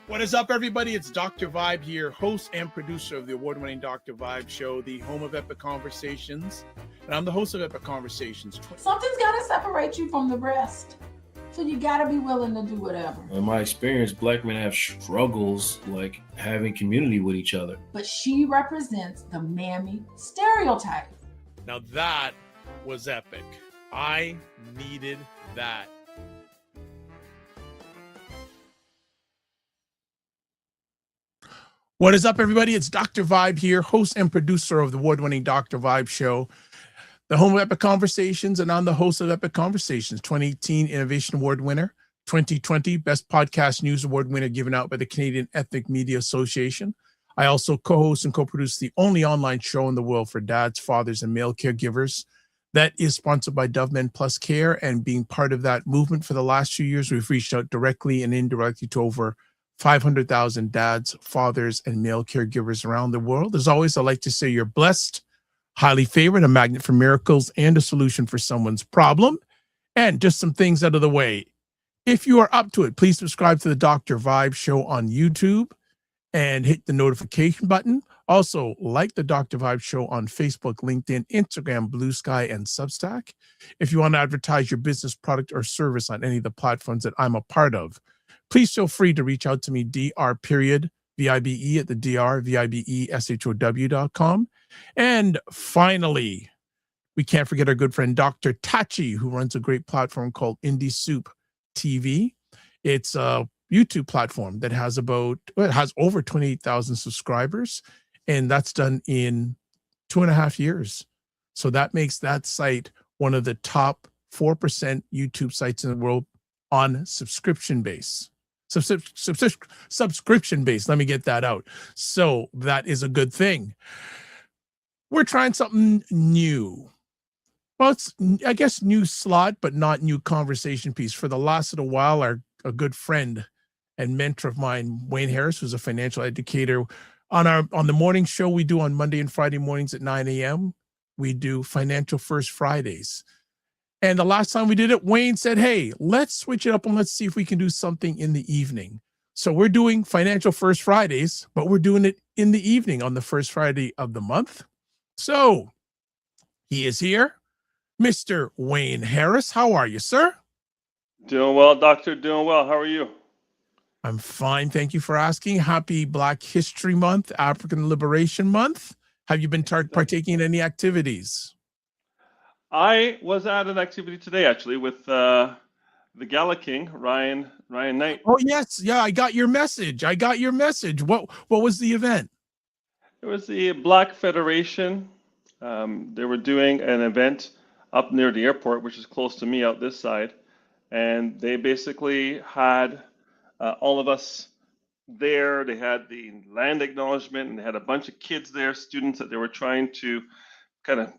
What is up, everybody? It's Dr. Vibe here, host and producer of the award-winning Dr. Vibe show, the home of Epic Conversations. And I'm the host of Epic Conversations. Something's got to separate you from the rest. So you got to be willing to do whatever. In my experience, black men have struggles like having community with each other. But she represents the mammy stereotype. Now that was epic. I needed that. What is up, everybody? It's Dr. Vibe here, host and producer of the award-winning Dr. Vibe show, the home of Epic Conversations, and I'm the host of Epic Conversations, 2018 Innovation Award winner, 2020 Best Podcast News Award winner given out by the Canadian Ethnic Media Association. I also co-host and co-produce the only online show in the world for dads, fathers, and male caregivers that is sponsored by Dove Men Plus Care. And being part of that movement for the last few years, we've reached out directly and indirectly to over 500,000 dads, fathers, and male caregivers around the world. As always, I like to say you're blessed, highly favored, a magnet for miracles, and a solution for someone's problem. And just some things out of the way. If you are up to it, please subscribe to the Dr. Vibe show on YouTube and hit the notification button. Also, like the Dr. Vibe show on Facebook, LinkedIn, Instagram, Blue Sky, and Substack. If you want to advertise your business, product, or service on any of the platforms that I'm a part of, please feel free to reach out to me, dr.vibe at the drvibeshow.com. And finally, we can't forget our good friend, Dr. Tachi, who runs a great platform called Indie Soup TV. It's a YouTube platform that has over 28,000 subscribers, and that's done in 2.5 years. So that makes that site one of the top 4% YouTube sites in the world on subscription base. Subscription based. Let me get that out. So that is a good thing. We're trying something new. Well, it's, I guess, new slot, but not new conversation piece. For the last little while, a good friend and mentor of mine, Wayne Harris, who's a financial educator, on the morning show we do on Monday and Friday mornings at 9 a.m., we do Financial First Fridays. And the last time we did it, Wayne said, hey, let's switch it up and let's see if we can do something in the evening. So we're doing Financial First Fridays, but we're doing it in the evening on the first Friday of the month. So he is here, Mr. Wayne Harris. How are you, sir? Doing well, doctor. Doing well. How are you? I'm fine. Thank you for asking. Happy Black History Month, African Liberation Month. Have you been partaking in any activities? I was at an activity today, actually, with the Gala King, Ryan Knight. Oh, yes. Yeah, I got your message. What was the event? It was the Black Federation. They were doing an event up near the airport, which is close to me out this side. And they basically had all of us there. They had the land acknowledgement, and they had a bunch of kids there, students that they were trying to kind of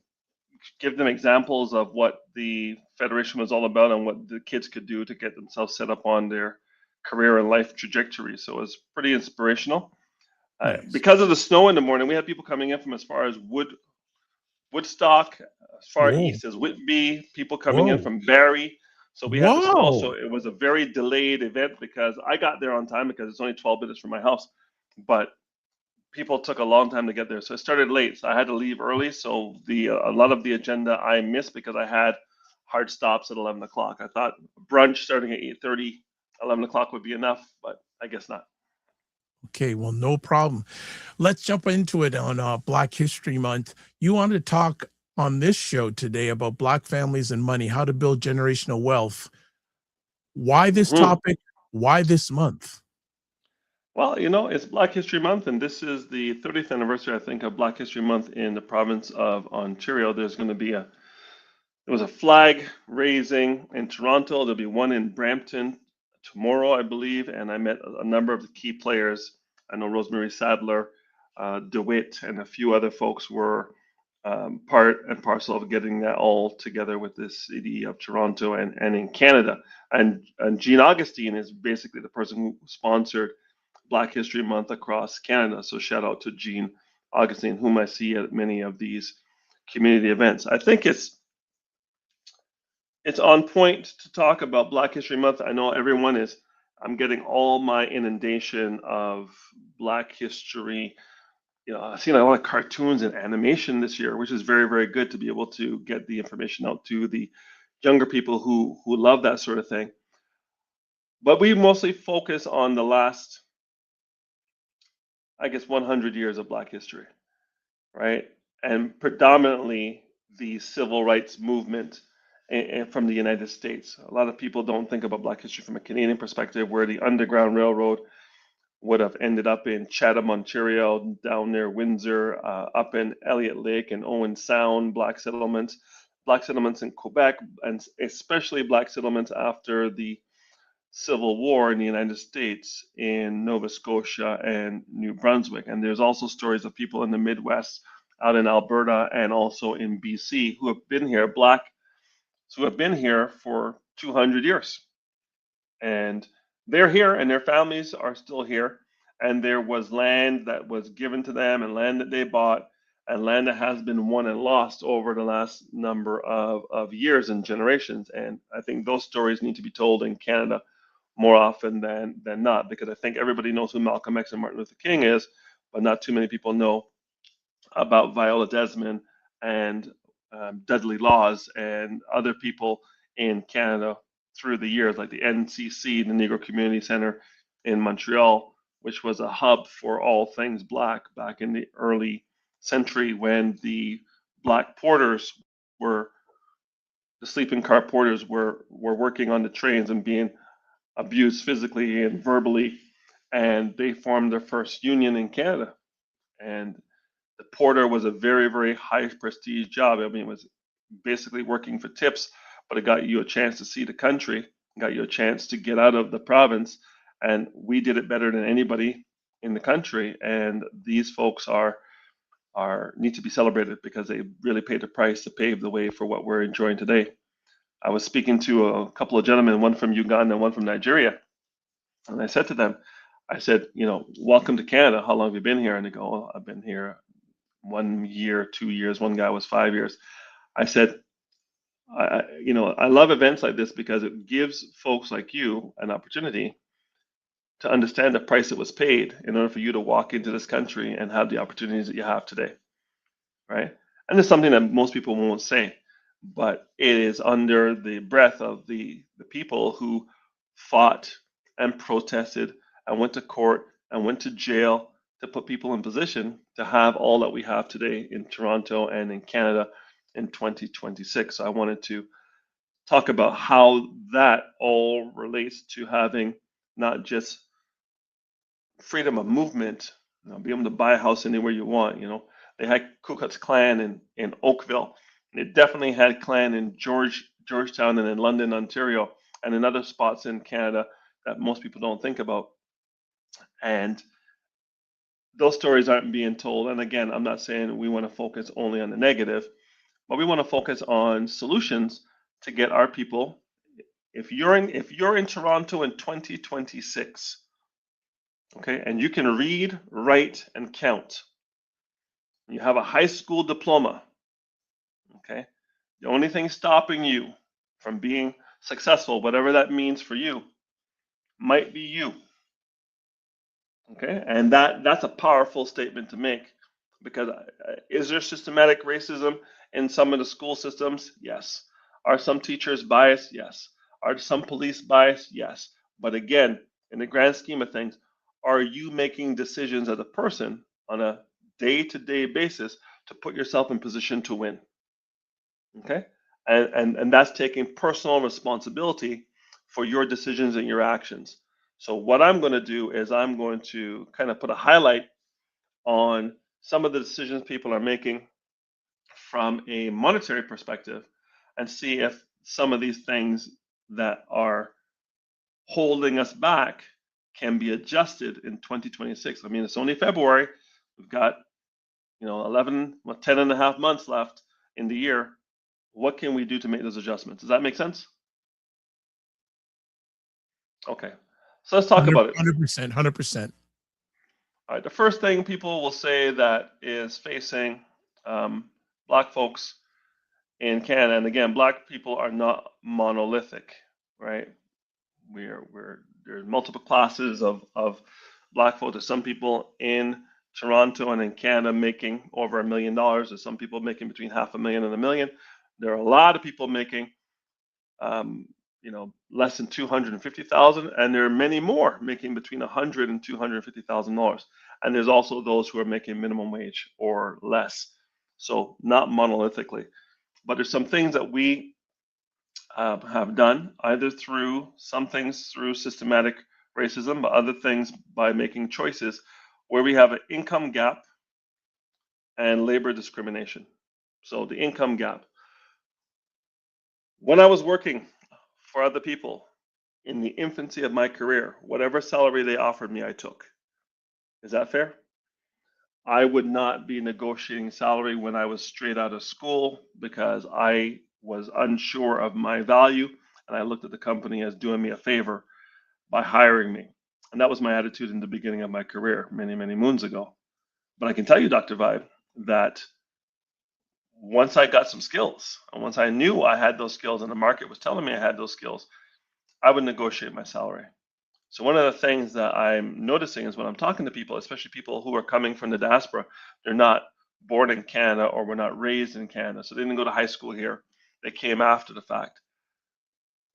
give them examples of what the Federation was all about and what the kids could do to get themselves set up on their career and life trajectory. So it was pretty inspirational. Nice. Because of the snow in the morning, we had people coming in from as far as Woodstock, as far east as Whitby, people coming in from Barrie. So we had the snow. So it was a very delayed event because I got there on time because it's only 12 minutes from my house. But people took a long time to get there, so it started late. So I had to leave early. So a lot of the agenda I missed because I had hard stops at 11 o'clock. I thought brunch starting at 8:30, 11 o'clock would be enough, but I guess not. Okay, well, no problem. Let's jump into it on Black History Month. You wanted to talk on this show today about Black families and money, how to build generational wealth. Why this topic? Why this month? Well, it's Black History Month, and this is the 30th anniversary, I think, of Black History Month in the province of Ontario. There's going to be there was a flag raising in Toronto. There'll be one in Brampton tomorrow, I believe, and I met a number of the key players. I know Rosemary Sadler, DeWitt, and a few other folks were part and parcel of getting that all together with the city of Toronto and in Canada. And Jean Augustine is basically the person who sponsored Black History Month across Canada. So shout out to Jean Augustine, whom I see at many of these community events. I think it's on point to talk about Black History Month. I know everyone is I'm getting all my inundation of Black history. I've seen a lot of cartoons and animation this year, which is very, very good to be able to get the information out to the younger people who love that sort of thing. But we mostly focus on the last, I guess, 100 years of Black history, right? And predominantly the civil rights movement from the United States. A lot of people don't think about Black history from a Canadian perspective, where the Underground Railroad would have ended up in Chatham, Ontario, down near Windsor, up in Elliott Lake and Owen Sound, Black settlements in Quebec, and especially Black settlements after the Civil War in the United States in Nova Scotia and New Brunswick. And there's also stories of people in the Midwest, out in Alberta and also in BC, who have been here, Blacks who have been here for 200 years. And they're here and their families are still here. And there was land that was given to them and land that they bought and land that has been won and lost over the last number of years and generations. And I think those stories need to be told in Canada more often than not, because I think everybody knows who Malcolm X and Martin Luther King is, but not too many people know about Viola Desmond and Dudley Laws and other people in Canada through the years, like the NCC, the Negro Community Center in Montreal, which was a hub for all things Black back in the early century, when the Black porters were, the sleeping car porters were working on the trains and being abused physically and verbally, and they formed their first union in Canada. And the porter was a very, very high prestige job. I mean, it was basically working for tips, but it got you a chance to see the country, got you a chance to get out of the province, and we did it better than anybody in the country. And these folks are need to be celebrated because they really paid the price to pave the way for what we're enjoying today. I was speaking to a couple of gentlemen, one from Uganda and one from Nigeria, and I said to them, I said, welcome to Canada. How long have you been here? And they go, oh, I've been here 1 year, 2 years. One guy was 5 years. I said, I love events like this because it gives folks like you an opportunity to understand the price that was paid in order for you to walk into this country and have the opportunities that you have today, right? And it's something that most people won't say, but it is under the breath of the people who fought and protested and went to court and went to jail to put people in position to have all that we have today in Toronto and in Canada in 2026. So I wanted to talk about how that all relates to having not just freedom of movement, be able to buy a house anywhere you want. They had Ku Klux Klan in Oakville. They definitely had Klan in Georgetown and in London, Ontario, and in other spots in Canada that most people don't think about. And those stories aren't being told. And again, I'm not saying we want to focus only on the negative, but we want to focus on solutions to get our people. If you're in Toronto in 2026, okay, and you can read, write, and count, you have a high school diploma, okay, the only thing stopping you from being successful, whatever that means for you, might be you. Okay, and that's a powerful statement to make, because is there systematic racism in some of the school systems? Yes. Are some teachers biased? Yes. Are some police biased? Yes. But again, in the grand scheme of things, are you making decisions as a person on a day-to-day basis to put yourself in position to win? Okay, and that's taking personal responsibility for your decisions and your actions. So what I'm going to do is I'm going to kind of put a highlight on some of the decisions people are making from a monetary perspective, and see if some of these things that are holding us back can be adjusted in 2026. I mean, it's only February. We've got 10 and a half months left in the year. What can we do to make those adjustments? Does that make sense? Okay, so let's talk about it. 100%, 100%. All right, the first thing people will say that is facing Black folks in Canada, and again, Black people are not monolithic, right? There's multiple classes of Black folk. There's some people in Toronto and in Canada making over $1 million. There's some people making between $500,000 and $1 million. There are a lot of people making, less than $250,000, and there are many more making between $100,000 and $250,000. And there's also those who are making minimum wage or less. So not monolithically, but there's some things that we have done, either through some things through systematic racism, but other things by making choices where we have an income gap and labor discrimination. So the income gap. When I was working for other people in the infancy of my career, whatever salary they offered me, I took. Is that fair? I would not be negotiating salary when I was straight out of school because I was unsure of my value, and I looked at the company as doing me a favor by hiring me. And that was my attitude in the beginning of my career many, many moons ago. But I can tell you, Dr. Vibe, that once I got some skills, and once I knew I had those skills and the market was telling me I had those skills, I would negotiate my salary. So one of the things that I'm noticing is when I'm talking to people, especially people who are coming from the diaspora, they're not born in Canada or were not raised in Canada. So they didn't go to high school here. They came after the fact.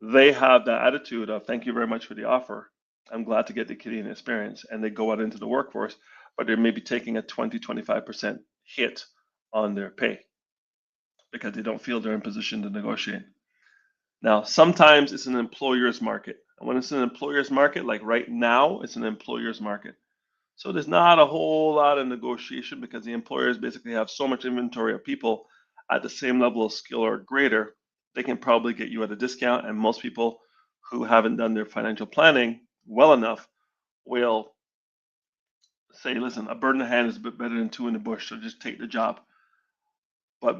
They have that attitude of, thank you very much for the offer. I'm glad to get the Canadian experience. And they go out into the workforce, but they may be taking a 20, 25% hit on their pay because they don't feel they're in position to negotiate. Now, sometimes it's an employer's market. And when it's an employer's market, like right now, it's an employer's market. So there's not a whole lot of negotiation because the employers basically have so much inventory of people at the same level of skill or greater, they can probably get you at a discount. And most people who haven't done their financial planning well enough will say, listen, a bird in the hand is a bit better than two in the bush, so just take the job. But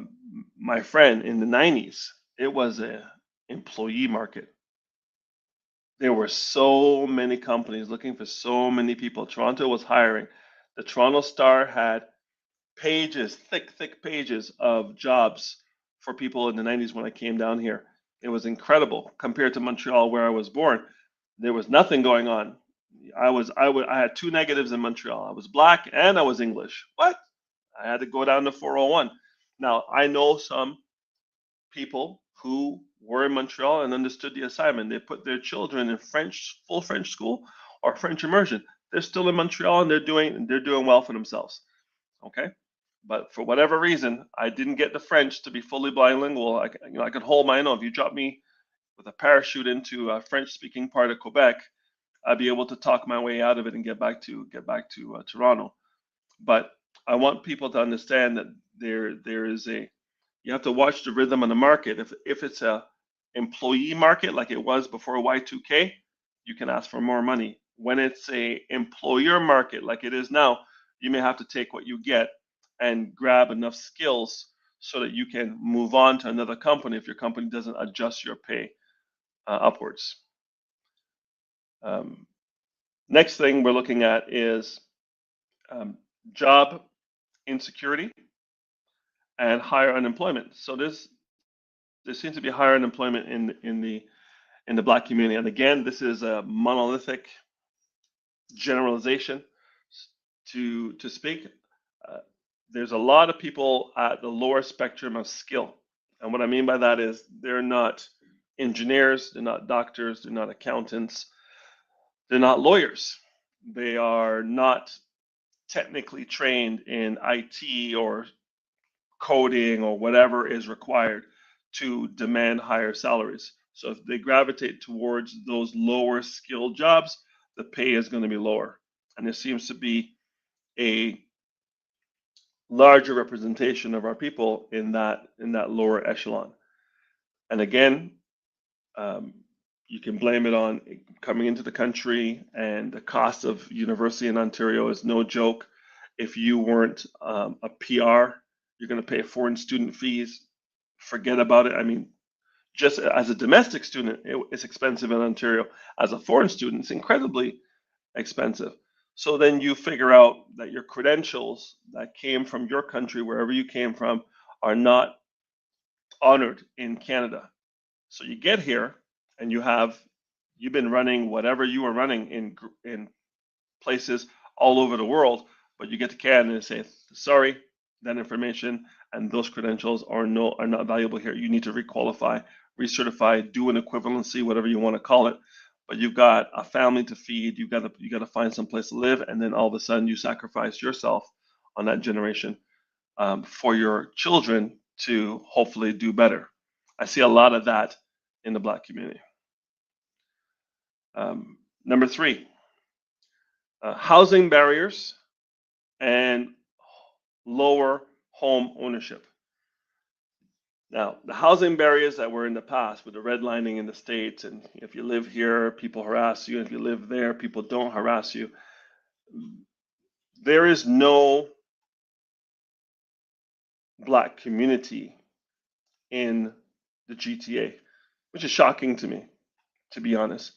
my friend, in the 90s, it was an employee market. There were so many companies looking for so many people. Toronto was hiring. The Toronto Star had pages, thick pages of jobs for people in the 90s when I came down here. It was incredible compared to Montreal, where I was born. There was nothing going on. I had two negatives in Montreal. I was Black and I was English. What? I had to go down to 401. Now, I know some people who were in Montreal and understood the assignment. They put their children in full French school or French immersion. They're still in Montreal and they're doing well for themselves. Okay, but for whatever reason, I didn't get the French to be fully bilingual. I could hold my own. If you drop me with a parachute into a French-speaking part of Quebec, I'd be able to talk my way out of it and get back to Toronto. But I want people to understand that there is you have to watch the rhythm of the market. If it's a employee market like it was before Y2K, you can ask for more money. When it's a employer market like it is now, you may have to take what you get and grab enough skills so that you can move on to another company if your company doesn't adjust your pay upwards. Next thing we're looking at is job insecurity and higher unemployment. So there seems to be higher unemployment in the Black community. And again, this is a monolithic generalization to speak. There's a lot of people at the lower spectrum of skill. And what I mean by that is they're not engineers, they're not doctors, they're not accountants, they're not lawyers. They are not technically trained in IT or coding or whatever is required to demand higher salaries. So if they gravitate towards those lower skilled jobs, the pay is going to be lower. And there seems to be a larger representation of our people in that lower echelon. And again, you can blame it on coming into the country, and the cost of university in Ontario is no joke. If you weren't a PR, you're going to pay foreign student fees. Forget about it. I mean, just as a domestic student, it's expensive in Ontario. As a foreign student, it's incredibly expensive. So then you figure out that your credentials that came from your country, wherever you came from, are not honored in Canada. So you get here and you have you've been running whatever you were running in places all over the world, but you get to Canada and say, sorry, that information and those credentials are not valuable here. You need to requalify, recertify, do an equivalency, whatever you want to call it. But you've got a family to feed. You got to find some place to live, and then all of a sudden you sacrifice yourself on that generation for your children to hopefully do better. I see a lot of that in the Black community. Number 3, housing barriers and lower home ownership. Now, the housing barriers that were in the past with the redlining in the States, and if you live here, people harass you. If you live there, people don't harass you. There is no Black community in the GTA, which is shocking to me, to be honest.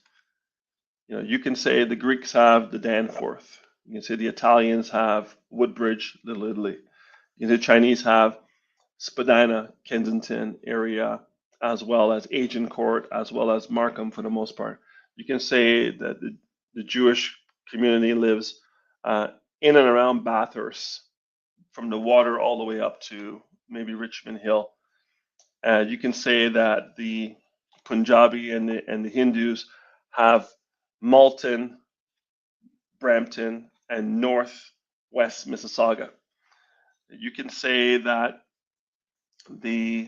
You can say the Greeks have the Danforth. You can say the Italians have Woodbridge, Little Italy. You can say Chinese have Spadina, Kensington area, as well as Agincourt, as well as Markham for the most part. You can say that the Jewish community lives in and around Bathurst, from the water all the way up to maybe Richmond Hill. You can say that the Punjabi and the Hindus have Malton, Brampton, and Northwest Mississauga. You can say that the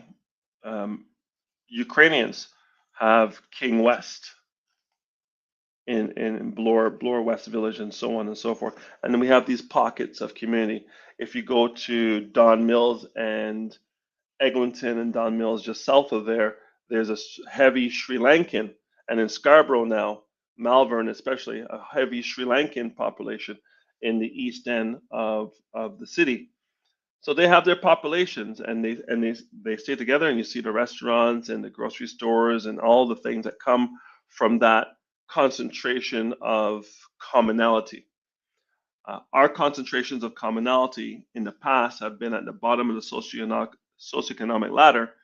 Ukrainians have King West in Bloor West Village, and so on and so forth. And then we have these pockets of community. If you go to Don Mills and Eglinton and Don Mills just south of there, there's a heavy Sri Lankan, and in Scarborough now, Malvern especially, a heavy Sri Lankan population in the east end of the city. So they have their populations, and they stay together, and you see the restaurants and the grocery stores and all the things that come from that concentration of commonality. Our concentrations of commonality in the past have been at the bottom of the socioeconomic ladder,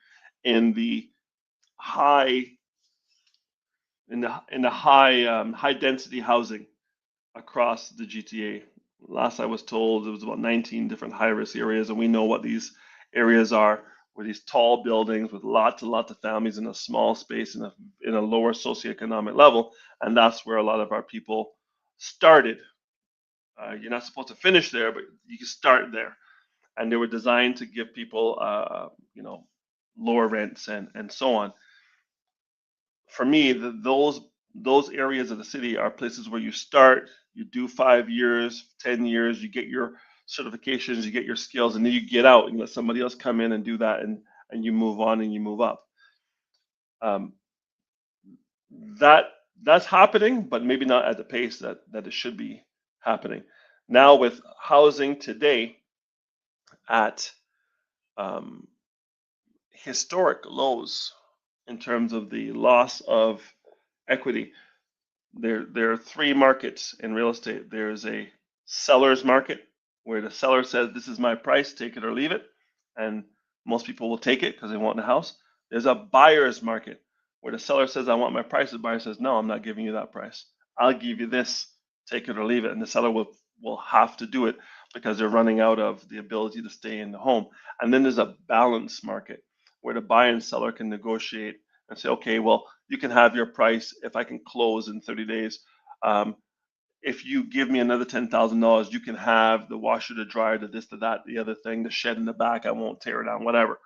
in the high high density housing across the GTA. Last I was told, it was about 19 different high risk areas, and we know what these areas are, where these tall buildings with lots and lots of families in a small space in a lower socioeconomic level, and that's where a lot of our people started. You're not supposed to finish there, but you can start there, and they were designed to give people, lower rents and so on. For me, those areas of the city are places where you start, you do 5 years, 10 years, you get your certifications, you get your skills, and then you get out and let somebody else come in and do that, and you move on and you move up. That's happening, but maybe not at the pace that it should be happening. Now with housing today at historic lows in terms of the loss of equity, there are 3 markets in real estate. There's a seller's market, where the seller says, this is my price, take it or leave it, and most people will take it because they want the house. There's a buyer's market, where the seller says, I want my price. The buyer says, no, I'm not giving you that price. I'll give you this, take it or leave it. And the seller will have to do it because they're running out of the ability to stay in the home. And then there's a balanced market, where the buyer and seller can negotiate and say, okay, well, you can have your price if I can close in 30 days. If you give me another $10,000, you can have the washer, the dryer, the this, the that, the other thing, the shed in the back, I won't tear it down, whatever,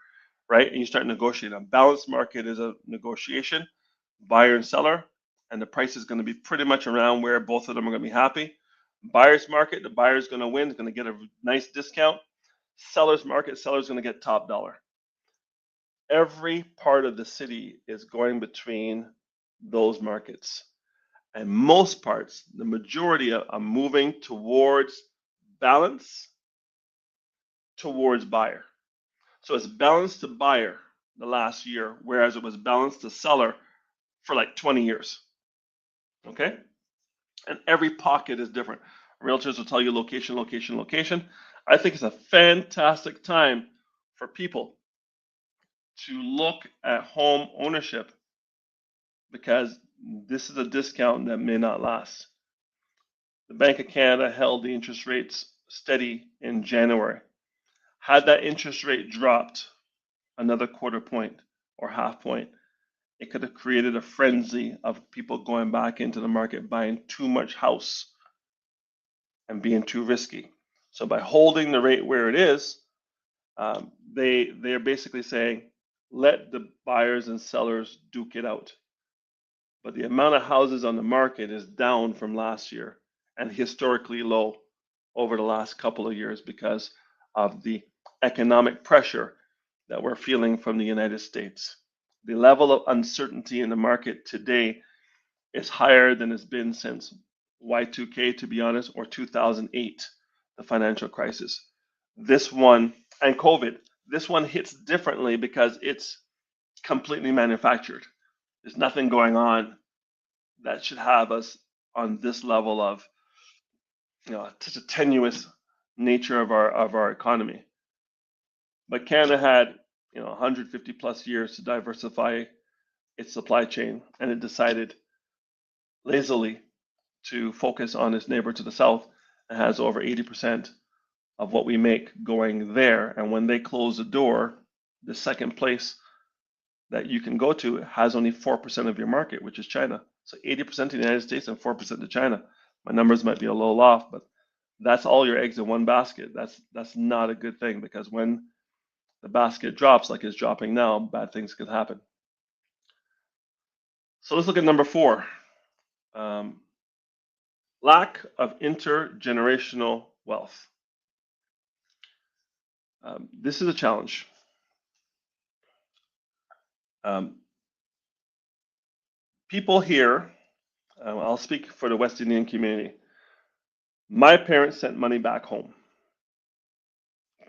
right? And you start negotiating. A balanced market is a negotiation, buyer and seller, and the price is going to be pretty much around where both of them are going to be happy. Buyer's market, the buyer's going to win, is going to get a nice discount. Seller's market, seller's going to get top dollar. Every part of the city is going between those markets. And most parts, the majority are moving towards balance, towards buyer. So it's balanced to buyer the last year, whereas it was balanced to seller for like 20 years. Okay? And every pocket is different. Realtors will tell you location, location, location. I think it's a fantastic time for people to look at home ownership, because this is a discount that may not last. The Bank of Canada held the interest rates steady in January. Had that interest rate dropped another quarter point or half point, it could have created a frenzy of people going back into the market, buying too much house and being too risky. So by holding the rate where it is, they're basically saying, let the buyers and sellers duke it out. But the amount of houses on the market is down from last year and historically low over the last couple of years because of the economic pressure that we're feeling from the United States. The level of uncertainty in the market today is higher than it's been since Y2K, to be honest, or 2008, the financial crisis. This one, and COVID, this one hits differently because it's completely manufactured. There's nothing going on that should have us on this level of, such a tenuous nature of our economy. But Canada had, 150 plus years to diversify its supply chain, and it decided lazily to focus on its neighbor to the south and has over 80% of what we make going there. And when they close the door, the second place that you can go to has only 4% of your market, which is China. So 80% to the United States and 4% to China. My numbers might be a little off, but that's all your eggs in one basket. That's not a good thing, because when the basket drops like it's dropping now, bad things could happen. So let's look at number 4. Lack of intergenerational wealth. This is a challenge. People here, I'll speak for the West Indian community. My parents sent money back home.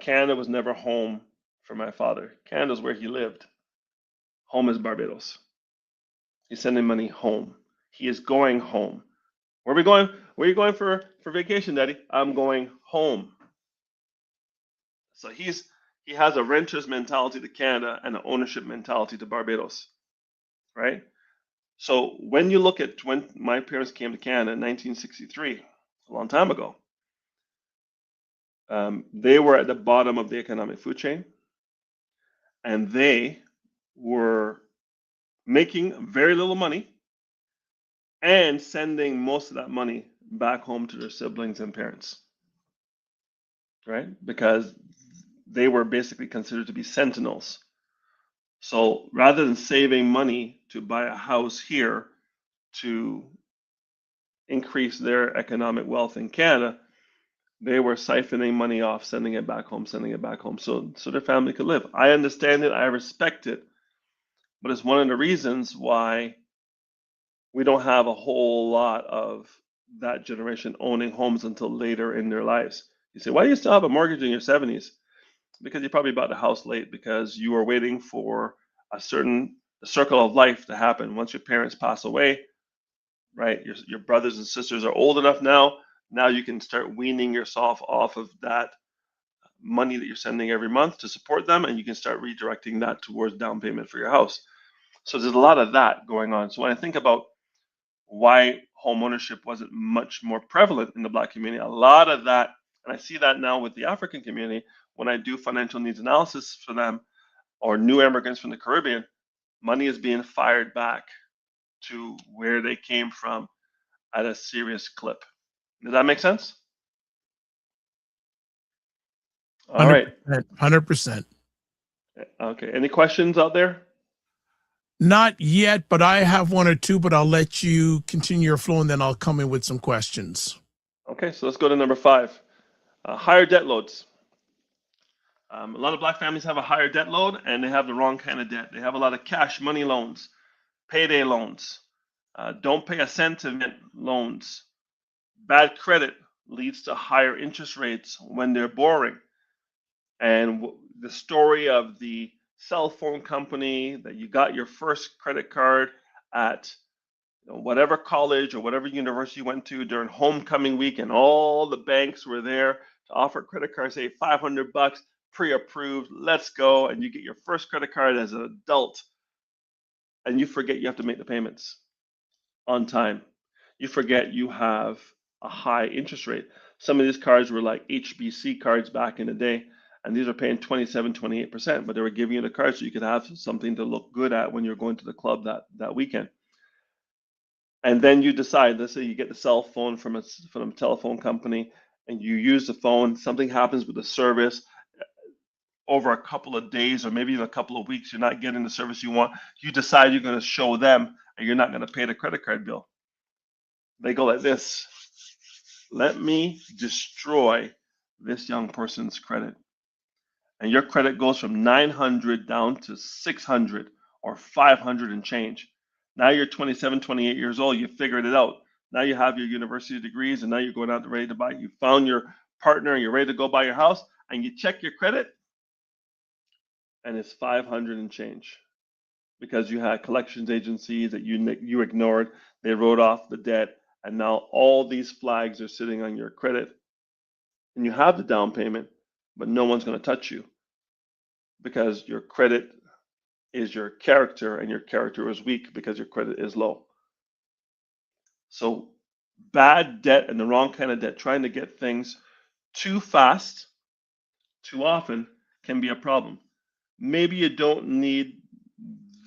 Canada was never home for my father. Canada's where he lived. Home is Barbados. He's sending money home. He is going home. Where are we going? Where are you going for vacation, Daddy? I'm going home. So he has a renter's mentality to Canada and an ownership mentality to Barbados, right? So when you look at when my parents came to Canada in 1963, a long time ago, they were at the bottom of the economic food chain, and they were making very little money and sending most of that money back home to their siblings and parents, right? Because they were basically considered to be sentinels. So rather than saving money to buy a house here to increase their economic wealth in Canada, they were siphoning money off, sending it back home, so their family could live. I understand it, I respect it, but it's one of the reasons why we don't have a whole lot of that generation owning homes until later in their lives. You say, why do you still have a mortgage in your 70s? Because you probably bought the house late because you were waiting for a certain circle of life to happen. Once your parents pass away, right? Your brothers and sisters are old enough now. Now you can start weaning yourself off of that money that you're sending every month to support them, and you can start redirecting that towards down payment for your house. So there's a lot of that going on. So when I think about why home ownership wasn't much more prevalent in the Black community, a lot of that, and I see that now with the African community, when I do financial needs analysis for them, or new immigrants from the Caribbean, money is being fired back to where they came from at a serious clip. Does that make sense? All right. 100%. Okay. Any questions out there? Not yet, but I have one or two, but I'll let you continue your flow and then I'll come in with some questions. Okay, so let's go to number 5. Higher debt loads. A lot of Black families have a higher debt load, and they have the wrong kind of debt. They have a lot of cash money loans, payday loans, don't pay a cent event loans. Bad credit leads to higher interest rates when they're borrowing. And the story of the cell phone company that you got your first credit card at whatever college or whatever university you went to during homecoming week, and all the banks were there to offer credit cards, say $500, pre-approved, let's go, and you get your first credit card as an adult, and you forget you have to make the payments. on time. You forget you have a high interest rate. Some of these cards were like HBC cards back in the day, and these are paying 27, 28%, but they were giving you the card so you could have something to look good at when you're going to the club that weekend. And then you decide, let's say you get the cell phone from a telephone company and you use the phone, something happens with the service over a couple of days or maybe even a couple of weeks, you're not getting the service you want. You decide you're going to show them and you're not going to pay the credit card bill. They go like this: let me destroy this young person's credit. And your credit goes from 900 down to 600 or 500 and change. Now you're 27, 28 years old. You figured it out. Now you have your university degrees, and now you're going out ready to buy. You found your partner, and you're ready to go buy your house, and you check your credit, and it's 500 and change because you had collections agencies that you ignored. They wrote off the debt, and now all these flags are sitting on your credit, and you have the down payment, but no one's going to touch you because your credit is your character, and your character is weak because your credit is low. So bad debt and the wrong kind of debt, trying to get things too fast, too often, can be a problem. Maybe you don't need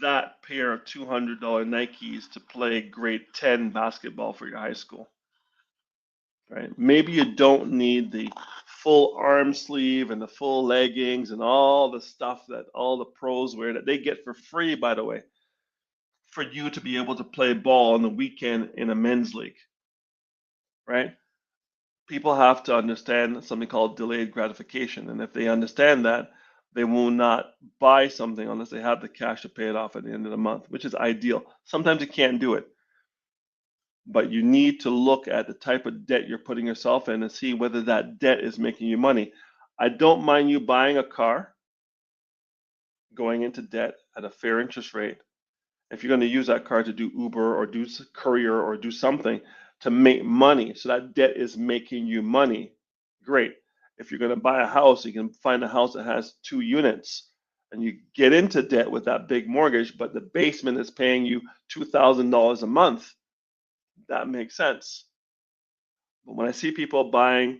that pair of $200 Nikes to play grade 10 basketball for your high school, right? Maybe you don't need the full arm sleeve and the full leggings and all the stuff that all the pros wear that they get for free, by the way, for you to be able to play ball on the weekend in a men's league, right? People have to understand something called delayed gratification. And if they understand that, they will not buy something unless they have the cash to pay it off at the end of the month, which is ideal. Sometimes you can't do it, but you need to look at the type of debt you're putting yourself in and see whether that debt is making you money. I don't mind you buying a car, going into debt at a fair interest rate. If you're going to use that car to do Uber or do courier or do something to make money, so that debt is making you money, great. If you're going to buy a house, you can find a house that has 2 units and you get into debt with that big mortgage, but the basement is paying you $2,000 a month. That makes sense. But when I see people buying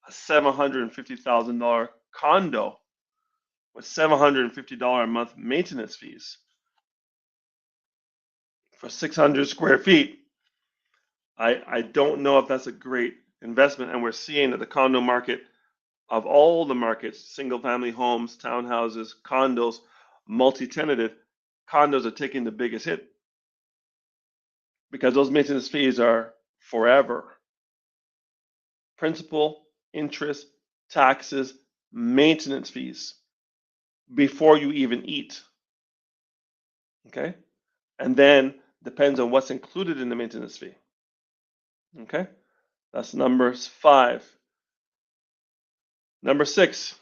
a $750,000 condo with $750 a month maintenance fees for 600 square feet, I don't know if that's a great investment. And we're seeing that the condo market, of all the markets, single family homes, townhouses, condos, multi-tenanted, condos are taking the biggest hit because those maintenance fees are forever. Principal, interest, taxes, maintenance fees before you even eat. Okay? And then depends on what's included in the maintenance fee. Okay? That's number 5. Number 6,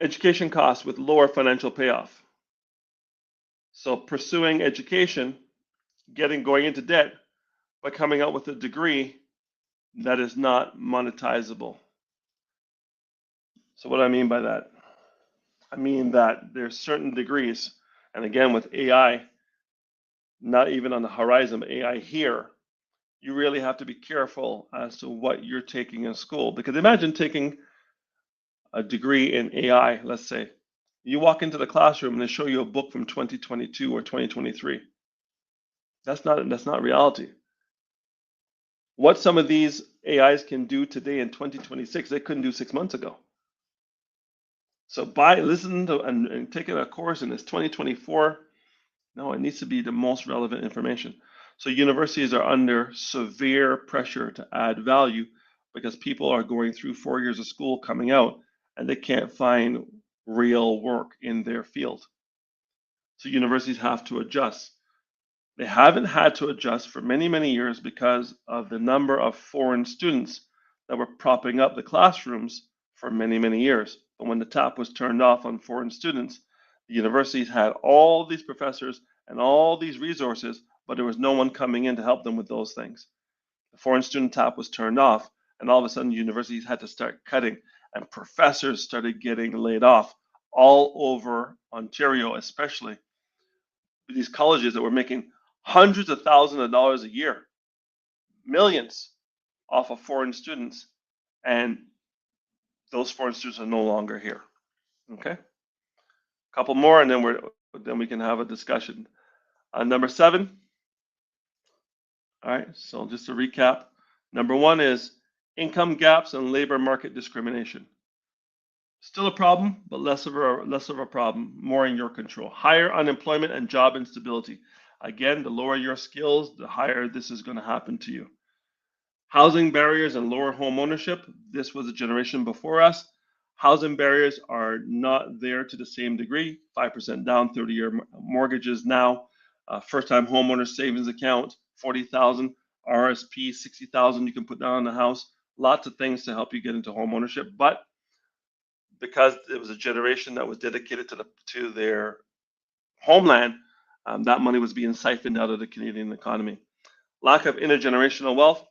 education costs with lower financial payoff. So pursuing education, going into debt, but coming out with a degree that is not monetizable. So what do I mean by that? I mean that there's certain degrees, and again with AI, not even on the horizon, but AI here, you really have to be careful as to what you're taking in school. Because imagine taking a degree in AI, let's say. You walk into the classroom and they show you a book from 2022 or 2023. That's not reality. What some of these AIs can do today in 2026, they couldn't do 6 months ago. So listen to and taking a course in this 2024, no, it needs to be the most relevant information. So universities are under severe pressure to add value because people are going through 4 years of school, coming out, and they can't find real work in their field. So universities have to adjust. They haven't had to adjust for many, many years because of the number of foreign students that were propping up the classrooms for many, many years. But when the tap was turned off on foreign students, the universities had all these professors and all these resources, but there was no one coming in to help them with those things. The foreign student tap was turned off, and all of a sudden universities had to start cutting, and professors started getting laid off all over Ontario, especially these colleges that were making hundreds of thousands of dollars a year, millions off of foreign students, and those foreign students are no longer here. Okay, a couple more, and then we can have a discussion. Number 7. All right, so just to recap, number 1 is income gaps and labor market discrimination. Still a problem, but less of a problem, more in your control. Higher unemployment and job instability. Again, the lower your skills, the higher this is going to happen to you. Housing barriers and lower home ownership. This was a generation before us. Housing barriers are not there to the same degree. 5% down, 30-year mortgages now. First-time homeowner savings account, 40,000. RSP, 60,000 you can put down on the house. Lots of things to help you get into home ownership. But because it was a generation that was dedicated to their homeland, that money was being siphoned out of the Canadian economy. Lack of intergenerational wealth.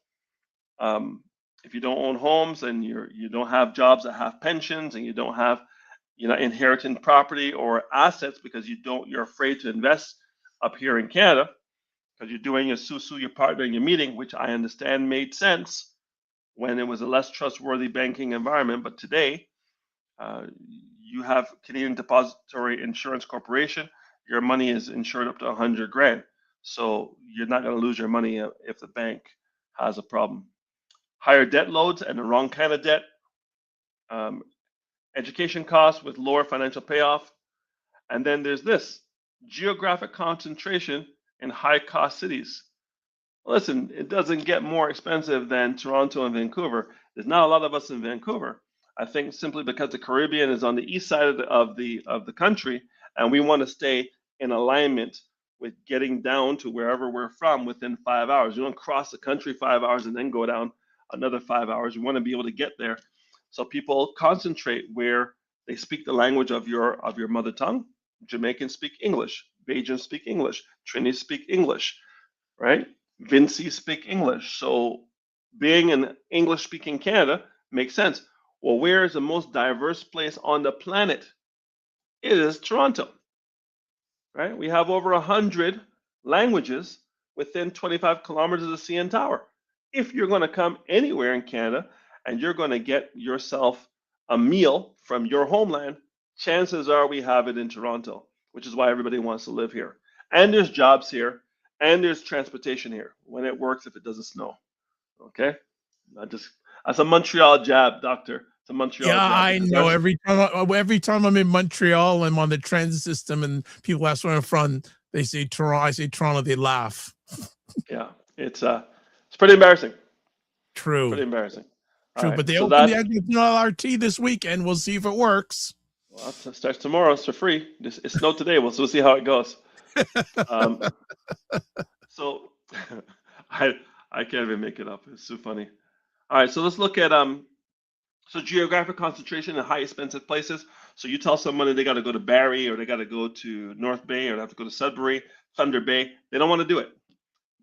If you don't own homes and you don't have jobs that have pensions, and you don't have inheriting property or assets because you're afraid to invest up here in Canada because you're doing your your partner in your meeting, which I understand made sense when it was a less trustworthy banking environment. But today, you have Canadian Depository Insurance Corporation. Your money is insured up to 100 grand. So you're not going to lose your money if the bank has a problem. Higher debt loads and the wrong kind of debt. Education costs with lower financial payoff. And then there's this, geographic concentration in high-cost cities. Listen, it doesn't get more expensive than Toronto and Vancouver. There's not a lot of us in Vancouver. I think simply because the Caribbean is on the east side of the country, and we want to stay in alignment with getting down to wherever we're from within 5 hours. You don't cross the country 5 hours and then go down another 5 hours. You want to be able to get there. So people concentrate where they speak the language of your mother tongue. Jamaicans speak English. Bajans speak English. Trinis speak English, right? Vincy speak English. So being in English-speaking Canada makes sense. Well, where is the most diverse place on the planet? It is Toronto, right? We have over 100 languages within 25 kilometers of the CN Tower. If you're going to come anywhere in Canada and you're going to get yourself a meal from your homeland, chances are we have it in Toronto, which is why everybody wants to live here. And there's jobs here, and there's transportation here when it works if it doesn't snow. Okay? That's a Montreal jab, doctor. It's a Montreal jab. I know. Every time I'm in Montreal, I'm on the transit system, and people ask where I'm from. They say Toronto. I say Toronto. They laugh. Yeah, it's pretty embarrassing. True. Pretty embarrassing. True, Right, but they so open the LRT this weekend. We'll see if it works. Well, it starts tomorrow. It's for free. It's snowed today. We'll see how it goes. So I can't even make it up. It's so funny. All right, so let's look at so geographic concentration in high expensive places. So you tell somebody they got to go to Barrie, or they got to go to North Bay, or they have to go to Sudbury, Thunder Bay. They don't want to do it.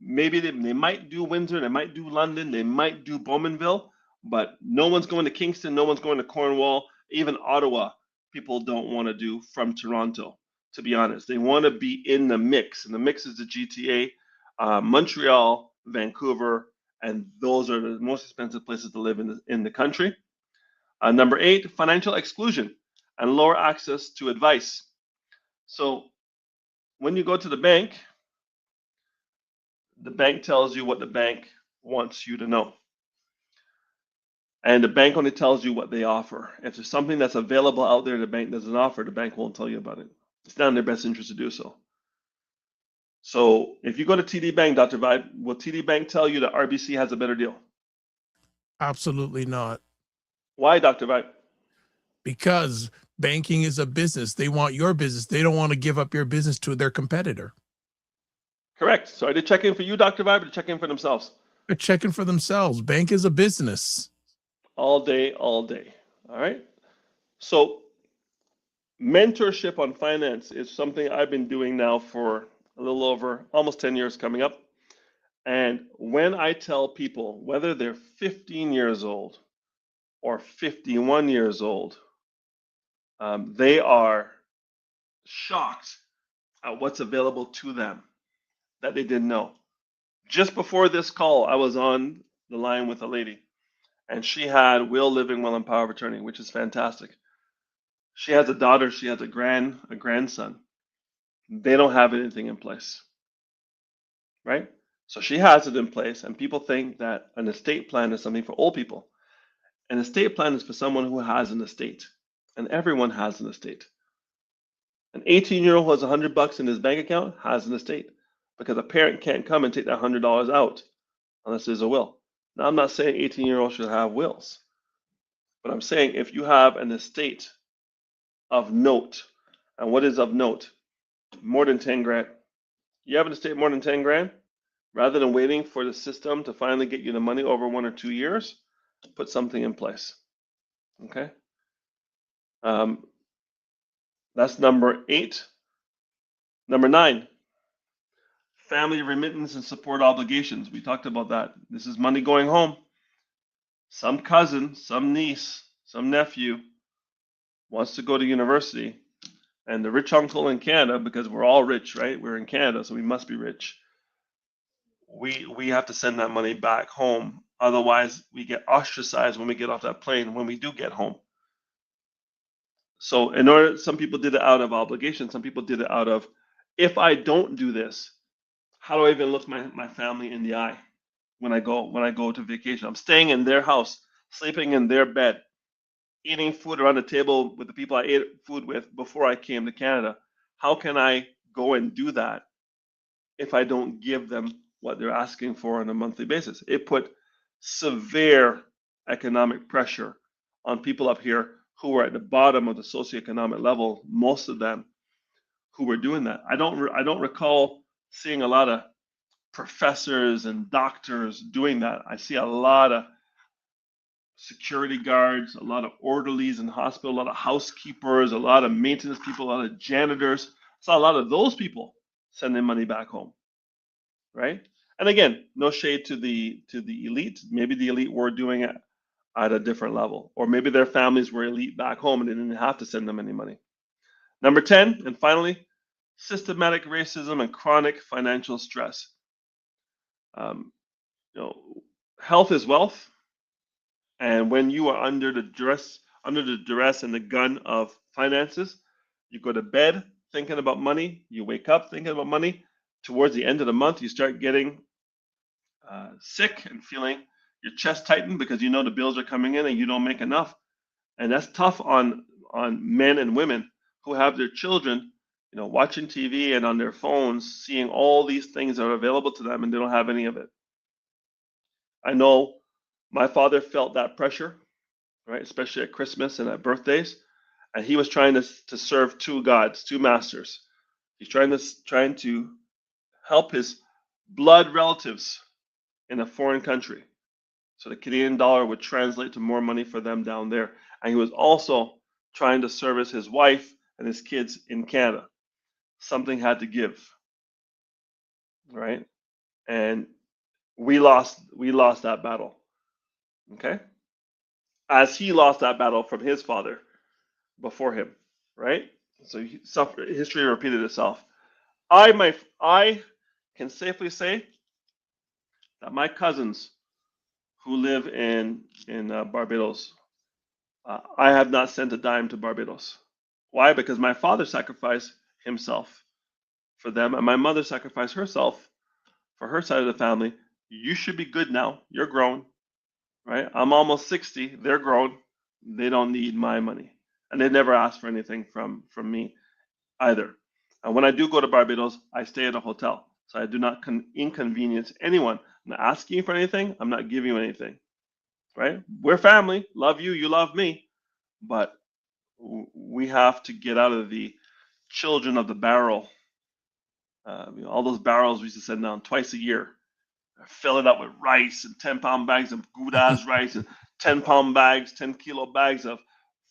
Maybe they might do Windsor, they might do London, they might do Bowmanville, but no one's going to Kingston, no one's going to Cornwall, even Ottawa. People don't want to do from Toronto, to be honest. They want to be in the mix, and the mix is the GTA, Montreal, Vancouver, and those are the most expensive places to live in the country. Number 8, financial exclusion and lower access to advice. So when you go to the bank tells you what the bank wants you to know. And the bank only tells you what they offer. If there's something that's available out there the bank doesn't offer, the bank won't tell you about it. It's not in their best interest to do so. So if you go to TD Bank, Dr. Vibe, will TD Bank tell you that RBC has a better deal? Absolutely not. Why, Dr. Vibe? Because banking is a business. They want your business. They don't want to give up your business to their competitor. Correct. So are they checking for you, Dr. Vibe, or they checking for themselves? They're checking for themselves. Bank is a business. All day, all day. All right. So mentorship on finance is something I've been doing now for a little over almost 10 years coming up. And when I tell people, whether they're 15 years old or 51 years old, they are shocked at what's available to them that they didn't know. Just before this call, I was on the line with a lady, and she had will, living will, and power of attorney, which is fantastic. She has a daughter, she has a grandson. They don't have anything in place, right? So she has it in place, and people think that an estate plan is something for old people. An estate plan is for someone who has an estate, and everyone has an estate. An 18-year-old who has $100 in his bank account has an estate because a parent can't come and take that $100 out unless there's a will. Now, I'm not saying 18-year-olds should have wills, but I'm saying if you have an estate of note, and what is of note? More than 10 grand. You have an estate more than 10 grand? Rather than waiting for the system to finally get you the money over 1 or 2 years, put something in place. Okay? That's number 8. Number 9, family remittance and support obligations. We talked about that. This is money going home. Some cousin, some niece, some nephew wants to go to university, and the rich uncle in Canada, because we're all rich, right? We're in Canada, so we must be rich. We have to send that money back home. Otherwise, we get ostracized when we get off that plane when we do get home. So in order, some people did it out of obligation. Some people did it out of, if I don't do this, how do I even look my family in the eye when I go to vacation? I'm staying in their house, sleeping in their bed, eating food around the table with the people I ate food with before I came to Canada. How can I go and do that if I don't give them what they're asking for on a monthly basis? It put severe economic pressure on people up here who were at the bottom of the socioeconomic level, most of them who were doing that. I don't recall seeing a lot of professors and doctors doing that. I see a lot of security guards, a lot of orderlies in hospital, a lot of housekeepers, a lot of maintenance people, a lot of janitors. I saw a lot of those people sending money back home, right? And again, no shade to the elite. Maybe the elite were doing it at a different level, or maybe their families were elite back home and they didn't have to send them any money. Number 10, and finally, systematic racism and chronic financial stress. Um, health is wealth, and when you are under the duress and the gun of finances, you go to bed thinking about money, you wake up thinking about money. Towards the end of the month, you start getting sick and feeling your chest tighten because you know the bills are coming in and you don't make enough. And that's tough on men and women who have their children, watching TV and on their phones, seeing all these things that are available to them and they don't have any of it. I know my father felt that pressure, right? Especially at Christmas and at birthdays. And he was trying to serve two gods, two masters. He's trying to help his blood relatives in a foreign country, so the Canadian dollar would translate to more money for them down there. And he was also trying to service his wife and his kids in Canada. Something had to give, right? And we lost that battle. Okay? As he lost that battle from his father before him, right? So history repeated itself. I can safely say that my cousins who live in Barbados, I have not sent a dime to Barbados. Why? Because my father sacrificed himself for them, and my mother sacrificed herself for her side of the family. You should be good now. You're grown, right? I'm almost 60. They're grown. They don't need my money, and they never asked for anything from me either. And when I do go to Barbados, I stay at a hotel, so I do not inconvenience anyone. I'm not asking you for anything. I'm not giving you anything, right? We're family. Love you. You love me. But we have to get out of the children of the barrel. All those barrels we used to send down twice a year. Fill it up with rice and 10-pound bags of Gouda's rice and 10-pound bags, 10-kilo bags of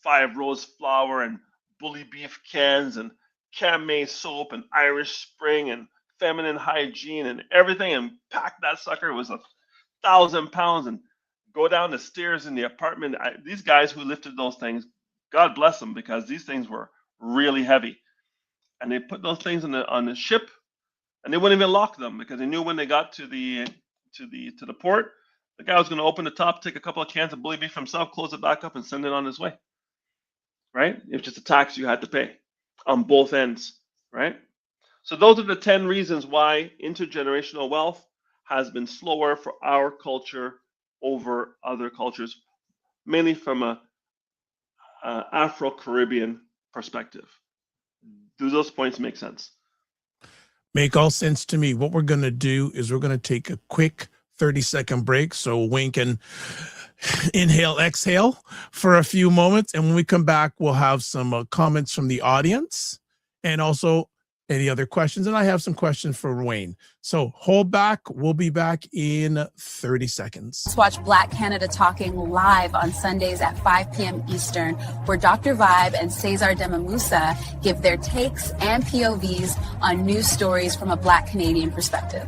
5-rose flour and bully beef cans and Camay soap and Irish Spring and feminine hygiene and everything, and pack that sucker. It was 1,000 pounds and go down the stairs in the apartment. These guys who lifted those things, God bless them, because these things were really heavy. and they put those things on the ship, and they wouldn't even lock them because they knew when they got to the port, the guy was going to open the top, take a couple of cans of bully beef himself, close it back up, and send it on his way. Right? It was just a tax you had to pay on both ends. Right? So those are the 10 reasons why intergenerational wealth has been slower for our culture over other cultures, mainly from a Afro-Caribbean perspective. Do those points make sense? Make all sense to me. What we're going to do is we're going to take a quick 30-second break so Wayne can inhale, exhale for a few moments. And when we come back, we'll have some comments from the audience and also any other questions. And I have some questions for Wayne. So hold back. We'll be back in 30 seconds. Let's watch Black Canada Talking live on Sundays at 5 p.m. Eastern, where Dr. Vibe and Cesar Demamusa give their takes and POVs on news stories from a Black Canadian perspective.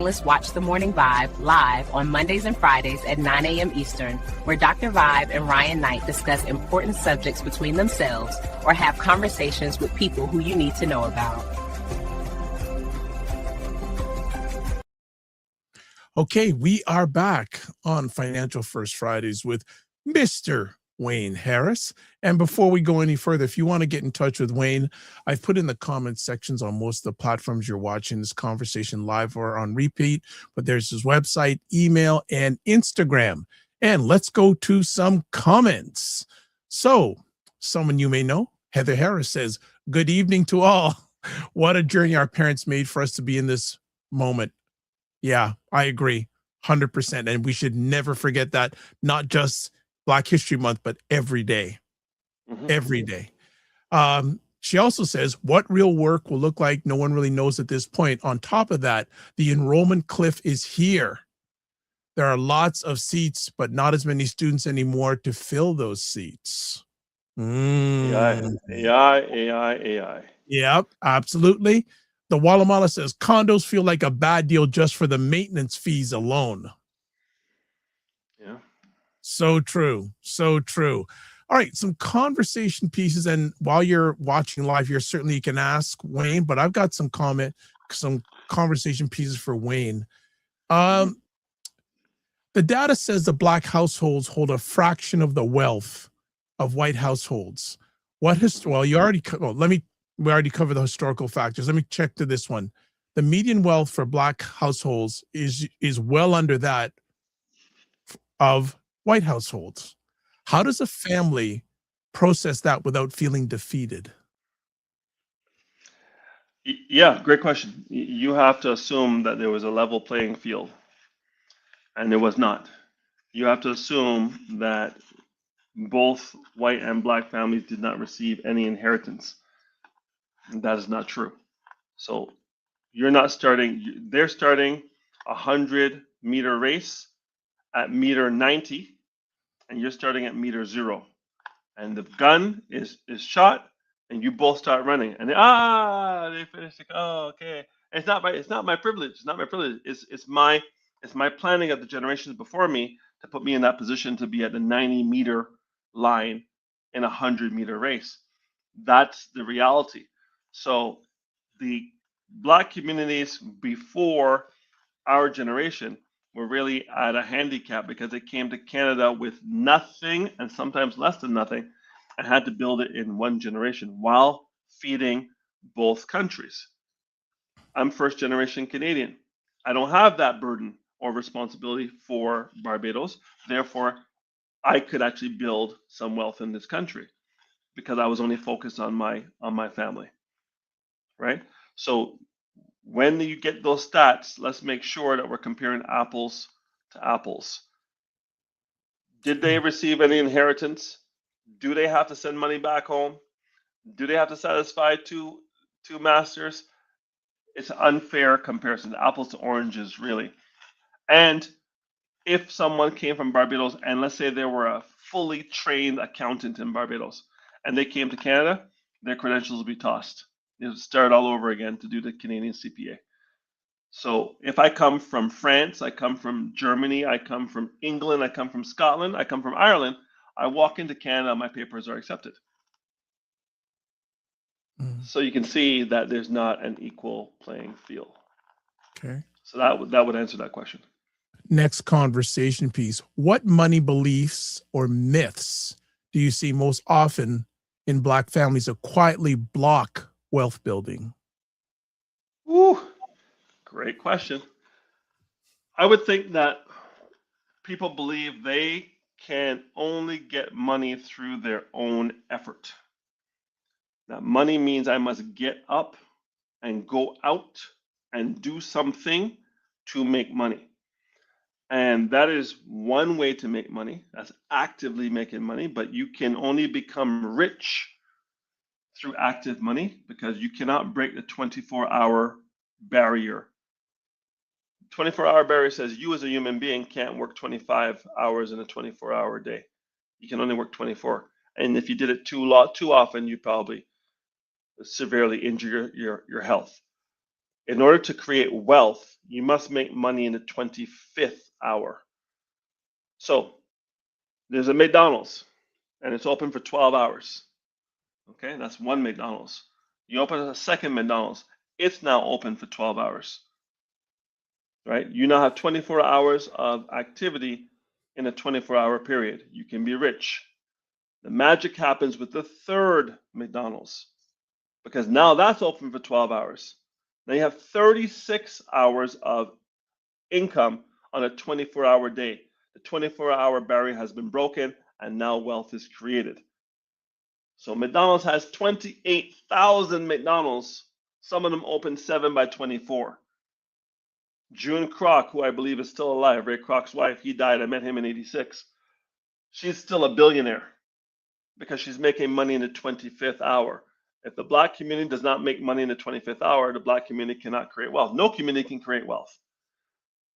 Let's watch The Morning Vibe live on Mondays and Fridays at 9 a.m. Eastern, where Dr. Vibe and Ryan Knight discuss important subjects between themselves or have conversations with people who you need to know about. Okay, we are back on Financial First Fridays with Mr. Wayne Harris. And before we go any further, if you want to get in touch with Wayne, I've put in the comment sections on most of the platforms you're watching this conversation live or on repeat, but there's his website, email, and Instagram. And let's go to some comments. So someone you may know, Heather Harris says, good evening to all. What a journey our parents made for us to be in this moment. Yeah, I agree 100%. And we should never forget that, not just Black History Month, but every day, every day. She also says, what real work will look like, no one really knows at this point. On top of that, the enrollment cliff is here. There are lots of seats, but not as many students anymore to fill those seats. AI. Yep, absolutely. The Wallamala says, condos feel like a bad deal just for the maintenance fees alone. Yeah. So true. So true. All right. Some conversation pieces. And while you're watching live here, certainly you can ask Wayne, but I've got some conversation pieces for Wayne. The data says the Black households hold a fraction of the wealth of white households. We already covered the historical factors. Let me check to this one. The median wealth for Black households is well under that of white households. How does a family process that without feeling defeated? Yeah, great question. You have to assume that there was a level playing field, and there was not. You have to assume that both white and Black families did not receive any inheritance. That is not true. So they're starting a 100-meter race at meter 90, and you're starting at meter 0. And the gun is shot, and you both start running. And they finished. Oh, okay. And it's not my privilege. It's not my privilege. It's my planning of the generations before me to put me in that position to be at the 90-meter line in a 100-meter race. That's the reality. So the Black communities before our generation were really at a handicap because they came to Canada with nothing and sometimes less than nothing and had to build it in one generation while feeding both countries. I'm first generation Canadian. I don't have that burden or responsibility for Barbados. Therefore, I could actually build some wealth in this country because I was only focused on my family. Right? So when you get those stats, let's make sure that we're comparing apples to apples. Did they receive any inheritance? Do they have to send money back home? Do they have to satisfy two masters? It's an unfair comparison, apples to oranges, really. And if someone came from Barbados, and let's say they were a fully trained accountant in Barbados, and they came to Canada, their credentials will be tossed. They'll start all over again to do the Canadian CPA. So if I come from France, I come from Germany, I come from England, I come from Scotland, I come from Ireland, I walk into Canada, my papers are accepted. So you can see that there's not an equal playing field. Okay. So that would answer that question. Next conversation piece. What money beliefs or myths do you see most often in Black families that quietly block wealth building? Woo, great question. I would think that people believe they can only get money through their own effort. That money means I must get up and go out and do something to make money. And that is one way to make money. That's actively making money, but you can only become rich through active money because you cannot break the 24-hour barrier. 24-hour barrier says you as a human being can't work 25 hours in a 24-hour day. You can only work 24. And if you did it too often, you probably severely injure your health. In order to create wealth, you must make money in the 25th hour. So there's a McDonald's and it's open for 12 hours. Okay, that's one McDonald's. You open a second McDonald's, it's now open for 12 hours. Right? You now have 24 hours of activity in a 24-hour period. You can be rich. The magic happens with the third McDonald's because now that's open for 12 hours. Now you have 36 hours of income on a 24-hour day. The 24-hour barrier has been broken and now wealth is created. So McDonald's has 28,000 McDonald's. Some of them open 7 by 24. June Kroc, who I believe is still alive, Ray Kroc's wife, he died. I met him in '86. She's still a billionaire because she's making money in the 25th hour. If the Black community does not make money in the 25th hour, the Black community cannot create wealth. No community can create wealth.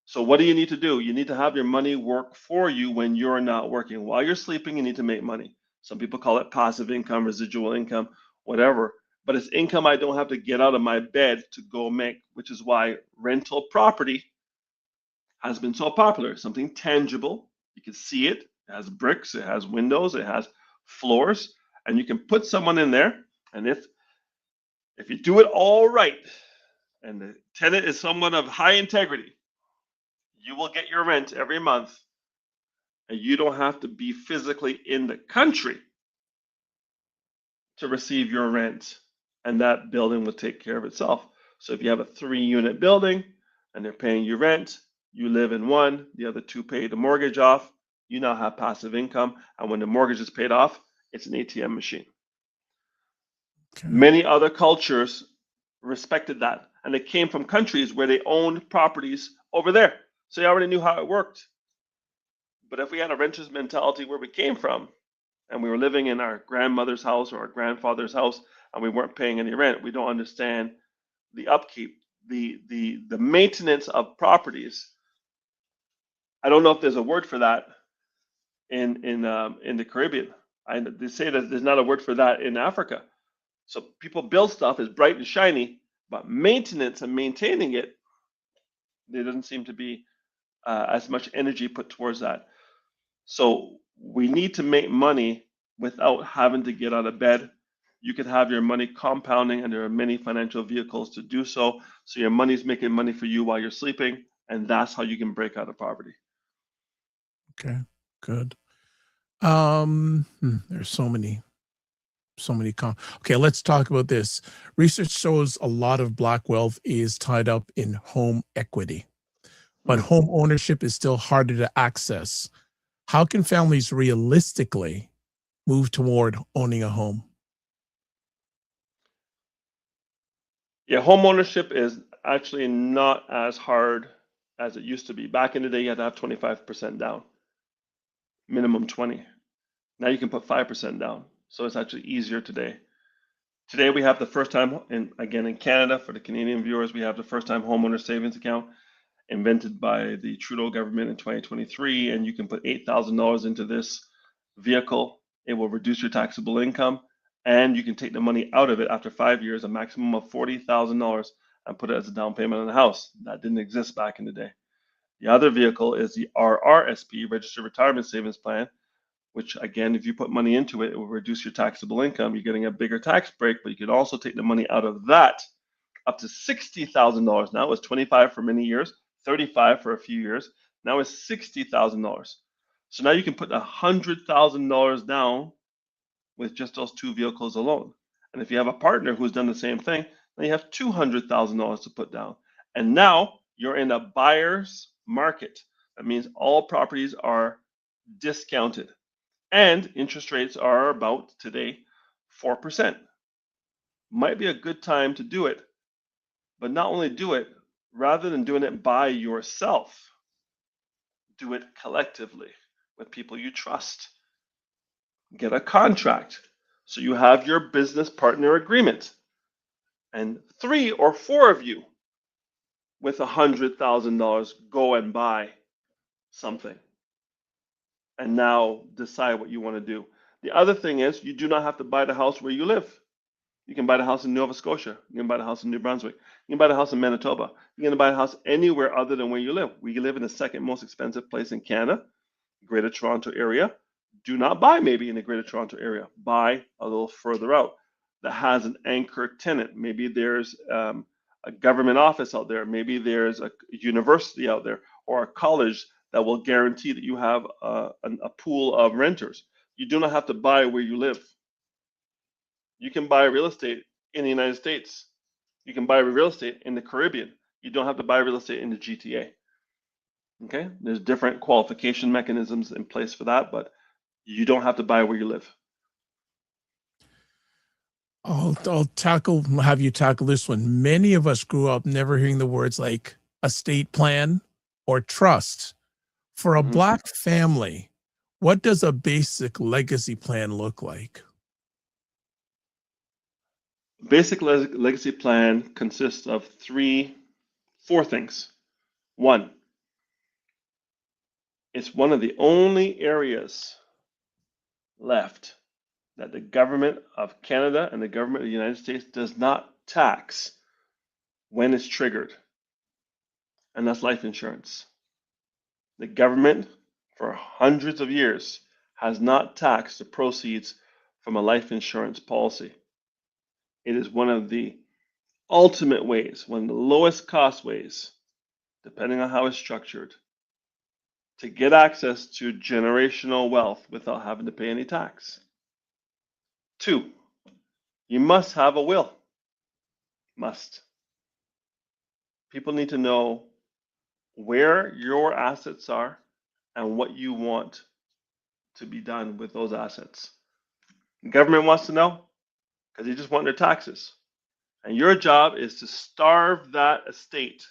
So what do you need to do? You need to have your money work for you when you're not working. While you're sleeping, you need to make money. Some people call it passive income, residual income, whatever. But it's income I don't have to get out of my bed to go make, which is why rental property has been so popular. Something tangible. You can see it. It has bricks, it has windows, it has floors, and you can put someone in there. And if you do it all right, and the tenant is someone of high integrity, you will get your rent every month, and you don't have to be physically in the country to receive your rent, and that building will take care of itself. So if you have a 3-unit building and they're paying you rent, you live in one, the other 2 pay the mortgage off, you now have passive income, and when the mortgage is paid off, it's an ATM machine. Okay. Many other cultures respected that, and they came from countries where they owned properties over there, so they already knew how it worked. But if we had a renter's mentality where we came from, and we were living in our grandmother's house or our grandfather's house, and we weren't paying any rent, we don't understand the upkeep, the maintenance of properties. I don't know if there's a word for that in the Caribbean. They say that there's not a word for that in Africa. So people build stuff, it's bright and shiny, but maintenance and maintaining it, there doesn't seem to be as much energy put towards that. So we need to make money without having to get out of bed. You could have your money compounding, and there are many financial vehicles to do so. So your money's making money for you while you're sleeping, and that's how you can break out of poverty. Okay, good. There's so many. Okay, let's talk about this. Research shows a lot of Black wealth is tied up in home equity, but home ownership is still harder to access. How can families realistically move toward owning a home? Yeah, home ownership is actually not as hard as it used to be. Back in the day, you had to have 25% down, minimum 20. Now you can put 5% down. So it's actually easier today. Today we have the first time, in Canada, for the Canadian viewers, we have the first time homeowner savings account invented by the Trudeau government in 2023, and you can put $8,000 into this vehicle. It will reduce your taxable income, and you can take the money out of it after 5 years, a maximum of $40,000, and put it as a down payment on a house. That didn't exist back in the day. The other vehicle is the RRSP, Registered Retirement Savings Plan, which again, if you put money into it, it will reduce your taxable income. You're getting a bigger tax break, but you can also take the money out of that up to $60,000. Now it was 25 for many years, 35 for a few years. Now it's $60,000. So now you can put $100,000 down with just those two vehicles alone. And if you have a partner who's done the same thing, then you have $200,000 to put down. And now you're in a buyer's market. That means all properties are discounted. And interest rates are about today 4%. Might be a good time to do it. But not only do it, rather than doing it by yourself, do it collectively with people you trust. Get a contract so you have your business partner agreement. And 3 or 4 of you with $100,000 go and buy something. And now decide what you want to do. The other thing is you do not have to buy the house where you live. You can buy the house in Nova Scotia. You can buy the house in New Brunswick. You can buy the house in Manitoba. You can buy a house anywhere other than where you live. We live in the second most expensive place in Canada, Greater Toronto area. Do not buy maybe in the Greater Toronto area. Buy a little further out that has an anchor tenant. Maybe there's a government office out there. Maybe there's a university out there or a college that will guarantee that you have a pool of renters. You do not have to buy where you live. You can buy real estate in the United States. You can buy real estate in the Caribbean. You don't have to buy real estate in the GTA. Okay? There's different qualification mechanisms in place for that, but you don't have to buy where you live. I'll have you tackle this one. Many of us grew up never hearing the words like estate plan or trust. For a Black family, what does a basic legacy plan look like? Basic legacy plan consists of 4 things. 1, it's one of the only areas left that the government of Canada and the government of the United States does not tax when it's triggered, and that's life insurance. The government, for hundreds of years, has not taxed the proceeds from a life insurance policy. It is one of the ultimate ways, one of the lowest cost ways, depending on how it's structured, to get access to generational wealth without having to pay any tax. 2, you must have a will. Must. People need to know where your assets are and what you want to be done with those assets. The government wants to know because they just want their taxes. And your job is to starve that estate.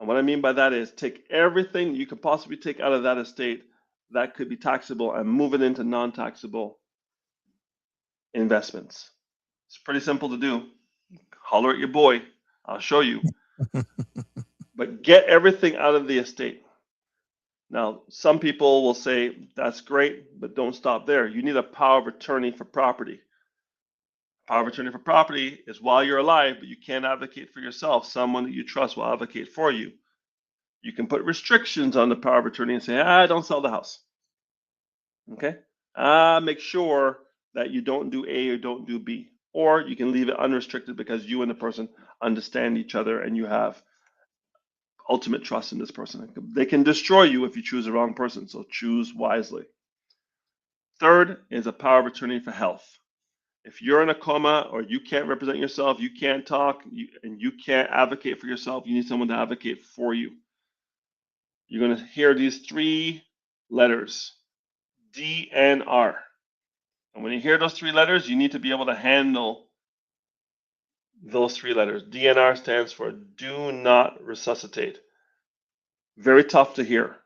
And what I mean by that is take everything you could possibly take out of that estate that could be taxable and move it into non-taxable investments. It's pretty simple to do. Holler at your boy. I'll show you. But get everything out of the estate. Now, some people will say, that's great, but don't stop there. You need a power of attorney for property. Power of attorney for property is while you're alive, but you can't advocate for yourself. Someone that you trust will advocate for you. You can put restrictions on the power of attorney and say, don't sell the house. Okay? Make sure that you don't do A or don't do B. Or you can leave it unrestricted because you and the person understand each other and you have ultimate trust in this person. They can destroy you if you choose the wrong person, so choose wisely. 3rd is a power of attorney for health. If you're in a coma or you can't represent yourself, you can't talk, and you can't advocate for yourself, you need someone to advocate for you. You're going to hear these 3 letters, DNR. And when you hear those 3 letters, you need to be able to handle those 3 letters. DNR stands for do not resuscitate. Very tough to hear,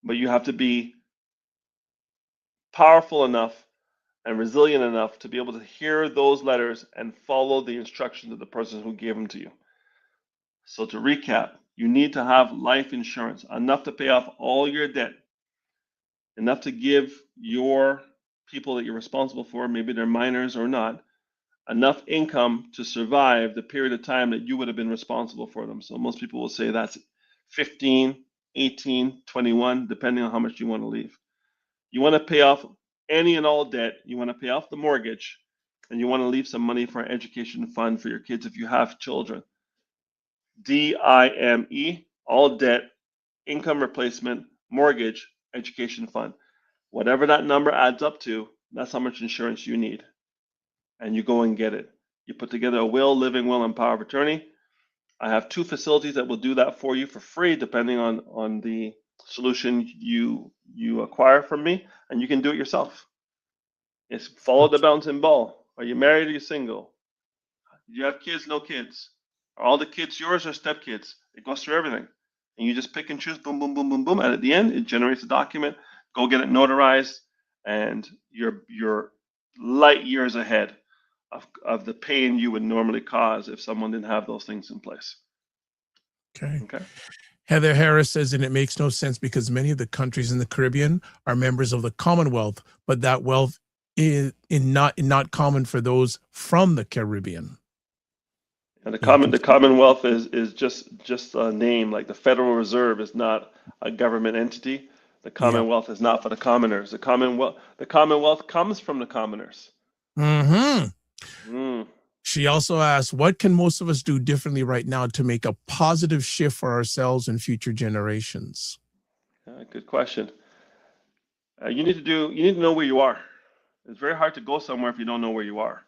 but you have to be powerful enough and resilient enough to be able to hear those letters and follow the instructions of the person who gave them to you. So to recap, you need to have life insurance, enough to pay off all your debt, enough to give your people that you're responsible for, maybe they're minors or not, enough income to survive the period of time that you would have been responsible for them. So most people will say that's 15, 18, 21, depending on how much you want to leave. You want to pay off any and all debt. You want to pay off the mortgage, and you want to leave some money for an education fund for your kids if you have children. DIME, all debt, income replacement, mortgage, education fund. Whatever that number adds up to, that's how much insurance you need. And you go and get it. You put together a will, living will, and power of attorney. I have 2 facilities that will do that for you for free, depending on the solution you acquire from me, and you can do it yourself. It's follow the bouncing ball. Are you married or are you single? Do you have kids, no kids? Are all the kids yours or stepkids? It goes through everything. And you just pick and choose, boom, boom, boom, boom, boom. And at the end, it generates a document. Go get it notarized, and you're light years ahead of the pain you would normally cause if someone didn't have those things in place. Okay. Heather Harris says, and it makes no sense because many of the countries in the Caribbean are members of the Commonwealth, but that wealth is not common for those from the Caribbean. And the Commonwealth is just a name. Like the Federal Reserve is not a government entity. The Commonwealth is not for the commoners. The Commonwealth comes from the commoners. She also asked, what can most of us do differently right now to make a positive shift for ourselves and future generations? Good question. You need to know where you are. It's very hard to go somewhere if you don't know where you are.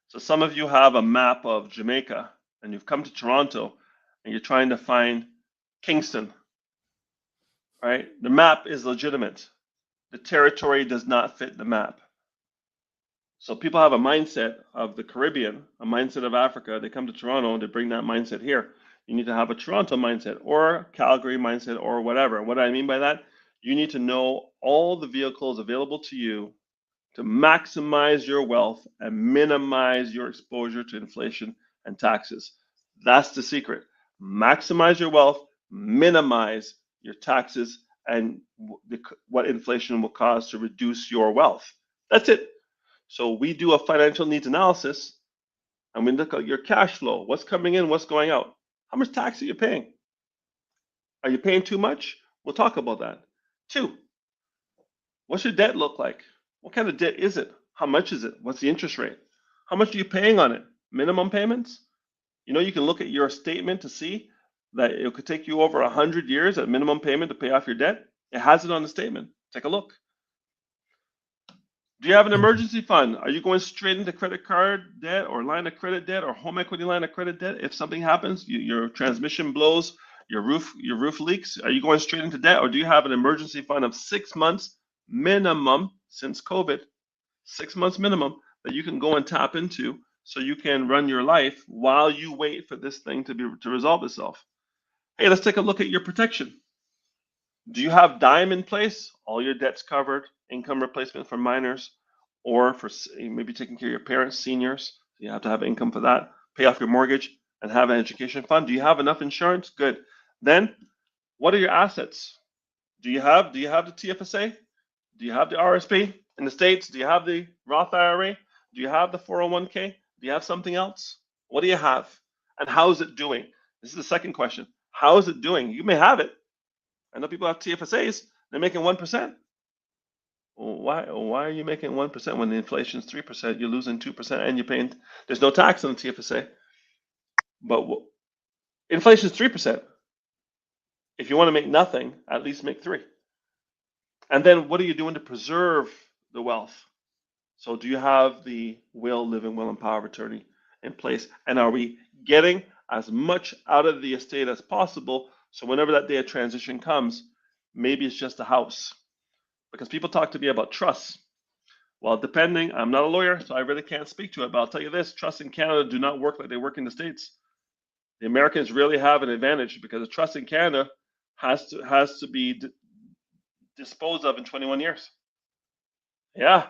So some of you have a map of Jamaica, and you've come to Toronto, and you're trying to find Kingston. Right? The map is legitimate. The territory does not fit the map. So people have a mindset of the Caribbean, a mindset of Africa. They come to Toronto and they bring that mindset here. You need to have a Toronto mindset or Calgary mindset or whatever. What I mean by that, you need to know all the vehicles available to you to maximize your wealth and minimize your exposure to inflation and taxes. That's the secret. Maximize your wealth, minimize your taxes, and what inflation will cause to reduce your wealth. That's it. So we do a financial needs analysis, and we look at your cash flow. What's coming in, what's going out? How much tax are you paying? Are you paying too much? We'll talk about that. 2, what's your debt look like? What kind of debt is it? How much is it? What's the interest rate? How much are you paying on it? Minimum payments? You know, you can look at your statement to see that it could take you over 100 years at minimum payment to pay off your debt. It has it on the statement. Take a look. Do you have an emergency fund? Are you going straight into credit card debt or line of credit debt or home equity line of credit debt? If something happens, your transmission blows, your roof leaks, are you going straight into debt, or do you have an emergency fund of 6 months minimum since COVID, 6 months minimum that you can go and tap into so you can run your life while you wait for this thing to resolve itself? Hey, let's take a look at your protection. Do you have DIME in place? All your debts covered, income replacement for minors, or for maybe taking care of your parents, seniors. You have to have income for that. Pay off your mortgage and have an education fund. Do you have enough insurance? Good. Then, what are your assets? Do you have the TFSA? Do you have the RSP in the States? Do you have the Roth IRA? Do you have the 401k? Do you have something else? What do you have? And how is it doing? This is the second question. How is it doing? You may have it. I know people have TFSAs. They're making 1%. Why are you making 1% when the inflation is 3%? You're losing 2%, and you're paying. There's no tax on the TFSA. But inflation is 3%. If you want to make nothing, at least make 3. And then what are you doing to preserve the wealth? So do you have the will, living will, and power of attorney in place? And are we getting as much out of the estate as possible? So whenever that day of transition comes, maybe it's just a house. Because people talk to me about trusts. Well, depending, I'm not a lawyer, so I really can't speak to it, but I'll tell you this, trusts in Canada do not work like they work in the States. The Americans really have an advantage because a trust in Canada has to be disposed of in 21 years. Yeah.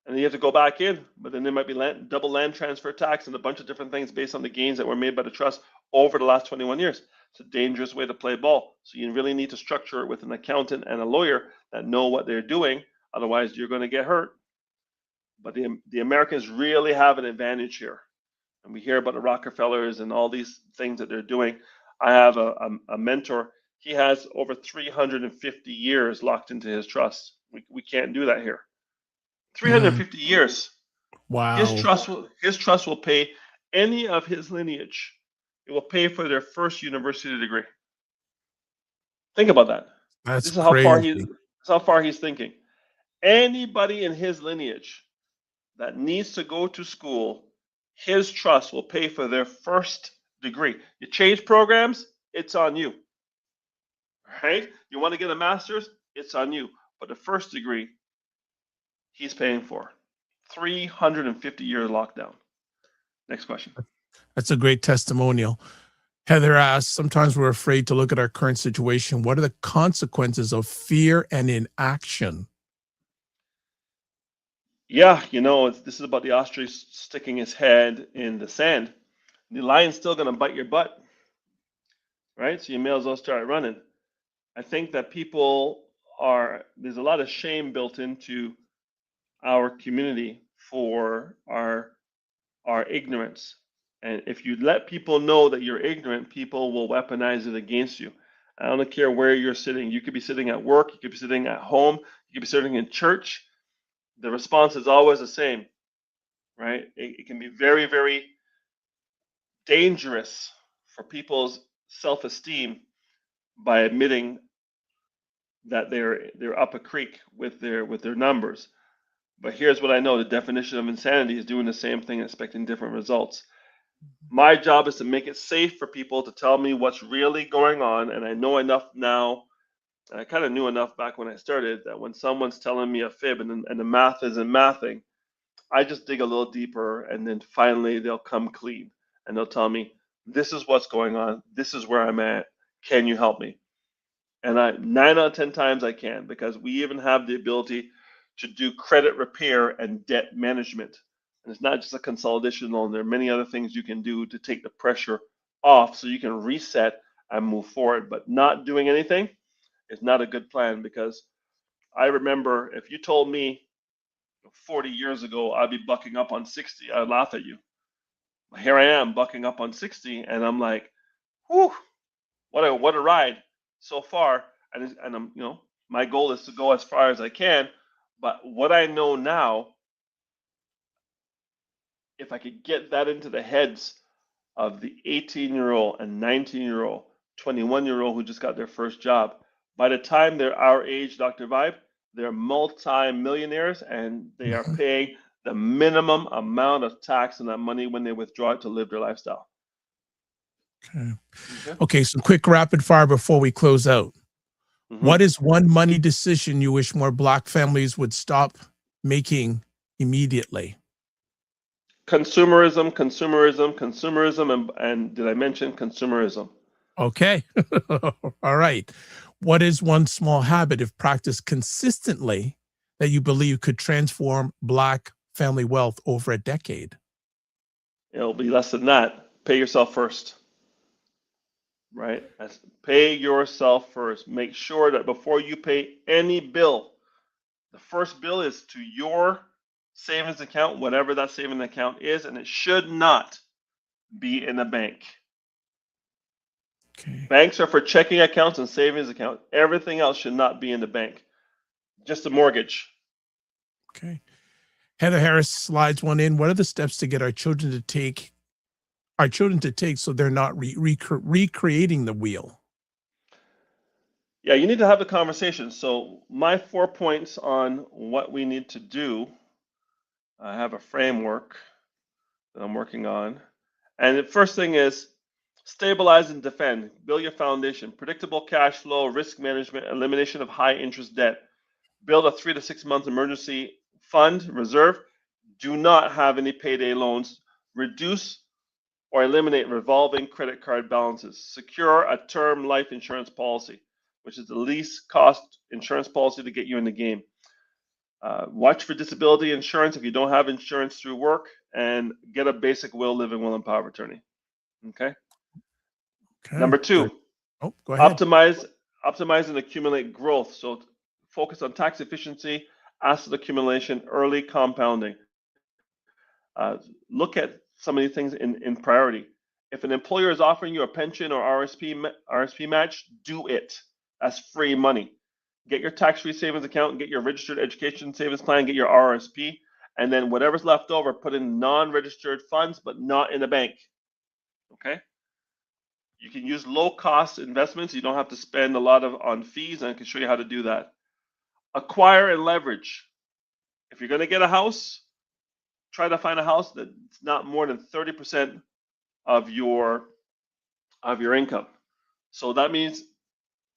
And then you have to go back in, but then there might be double land transfer tax and a bunch of different things based on the gains that were made by the trust over the last 21 years. It's a dangerous way to play ball. So you really need to structure it with an accountant and a lawyer that know what they're doing. Otherwise, you're going to get hurt. But the Americans really have an advantage here. And we hear about the Rockefellers and all these things that they're doing. I have a mentor. He has over 350 years locked into his trust We can't do that here. 350 years. His Wow. trust will pay any of his lineage. It will pay for their first university degree. Think about that. That's This is crazy. how far he's thinking. Anybody in his lineage that needs to go to school, his trust will pay for their first degree. You change programs, it's on you. Right? You want to get a master's, it's on you. But the first degree, he's paying for. 350-year lockdown. Next question. That's a great testimonial. Heather asks, sometimes we're afraid to look at our current situation. What are the consequences of fear and inaction? Yeah, this is about the ostrich sticking his head in the sand. The lion's still going to bite your butt, right? So you may as well start running. I think that there's a lot of shame built into our community for our ignorance. And if you let people know that you're ignorant, people will weaponize it against you. I don't care where you're sitting. You could be sitting at work, you could be sitting at home, you could be sitting in church. The response is always the same, right? It can be very, very dangerous for people's self-esteem by admitting that they're up a creek with their numbers. But here's what I know: the definition of insanity is doing the same thing, expecting different results. My job is to make it safe for people to tell me what's really going on, and I know enough now. And I kind of knew enough back when I started that when someone's telling me a fib and the math isn't mathing, I just dig a little deeper, and then finally they'll come clean and they'll tell me, this is what's going on. This is where I'm at. Can you help me? And 9 out of 10 times I can, because we even have the ability to do credit repair and debt management. And it's not just a consolidation loan. There are many other things you can do to take the pressure off so you can reset and move forward. But not doing anything is not a good plan, because I remember if you told me 40 years ago I'd be bucking up on 60, I'd laugh at you. Here I am bucking up on 60, and I'm like, whew, what a ride so far. And I'm, my goal is to go as far as I can. But what I know now, if I could get that into the heads of the 18-year-old and 19-year-old, 21-year-old who just got their first job, by the time they're our age, Dr. Vibe, they're multi-millionaires, and they are paying the minimum amount of tax on that money when they withdraw it to live their lifestyle. Okay, some quick rapid fire before we close out. Mm-hmm. What is one money decision you wish more Black families would stop making immediately? Consumerism, and did I mention consumerism? Okay. All right. What is one small habit, if practiced consistently, that you believe could transform Black family wealth over a decade? It'll be less than that. Pay yourself first. Right? Pay yourself first. Make sure that before you pay any bill, the first bill is to your savings account, whatever that savings account is, and it should not be in a bank. Okay. Banks are for checking accounts and savings accounts. Everything else should not be in the bank. Just a mortgage. Okay. Heather Harris slides one in. What are the steps to get our children to take so they're not recreating the wheel? Yeah, you need to have the conversation. So my 4 points on what we need to do, I have a framework that I'm working on. And the first thing is stabilize and defend. Build your foundation. Predictable cash flow, risk management, elimination of high interest debt. Build a 3 to 6 month emergency fund reserve. Do not have any payday loans. Reduce or eliminate revolving credit card balances. Secure a term life insurance policy, which is the least cost insurance policy to get you in the game. Watch for disability insurance if you don't have insurance through work, and get a basic will, living will, and power of attorney. Okay. Number 2, go ahead. optimize and accumulate growth. So focus on tax efficiency, asset accumulation, early compounding. Look at some of these things in priority. If an employer is offering you a pension or RSP match, do it. That's free money. get your tax-free savings account, get your registered education savings plan, get your RRSP, and then whatever's left over, put in non-registered funds, but not in a bank. Okay? You can use low-cost investments. You don't have to spend a lot on fees, and I can show you how to do that. Acquire and leverage. If you're going to get a house, try to find a house that's not more than 30% of your income. So that means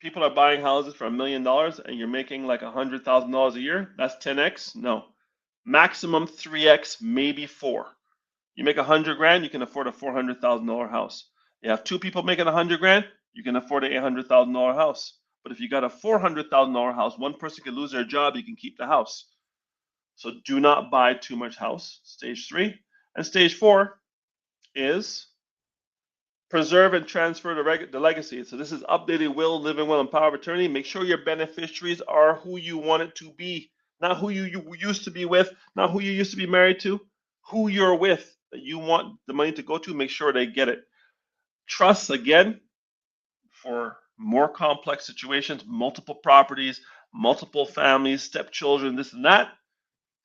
people are buying houses for $1 million and you're making like $100,000 a year. That's 10x. No, maximum 3x, maybe 4. You make 100 grand, you can afford a $400,000 house. You have 2 people making 100 grand, you can afford an $800,000 house. But if you got a $400,000 house, one person could lose their job, you can keep the house. So do not buy too much house. Stage 3. And stage 4 is preserve and transfer the legacy. So this is updated will, living will, and power of attorney. Make sure your beneficiaries are who you want it to be, not who you used to be with, not who you used to be married to, who you're with that you want the money to go to. Make sure they get it. Trusts, again, for more complex situations, multiple properties, multiple families, stepchildren, this and that,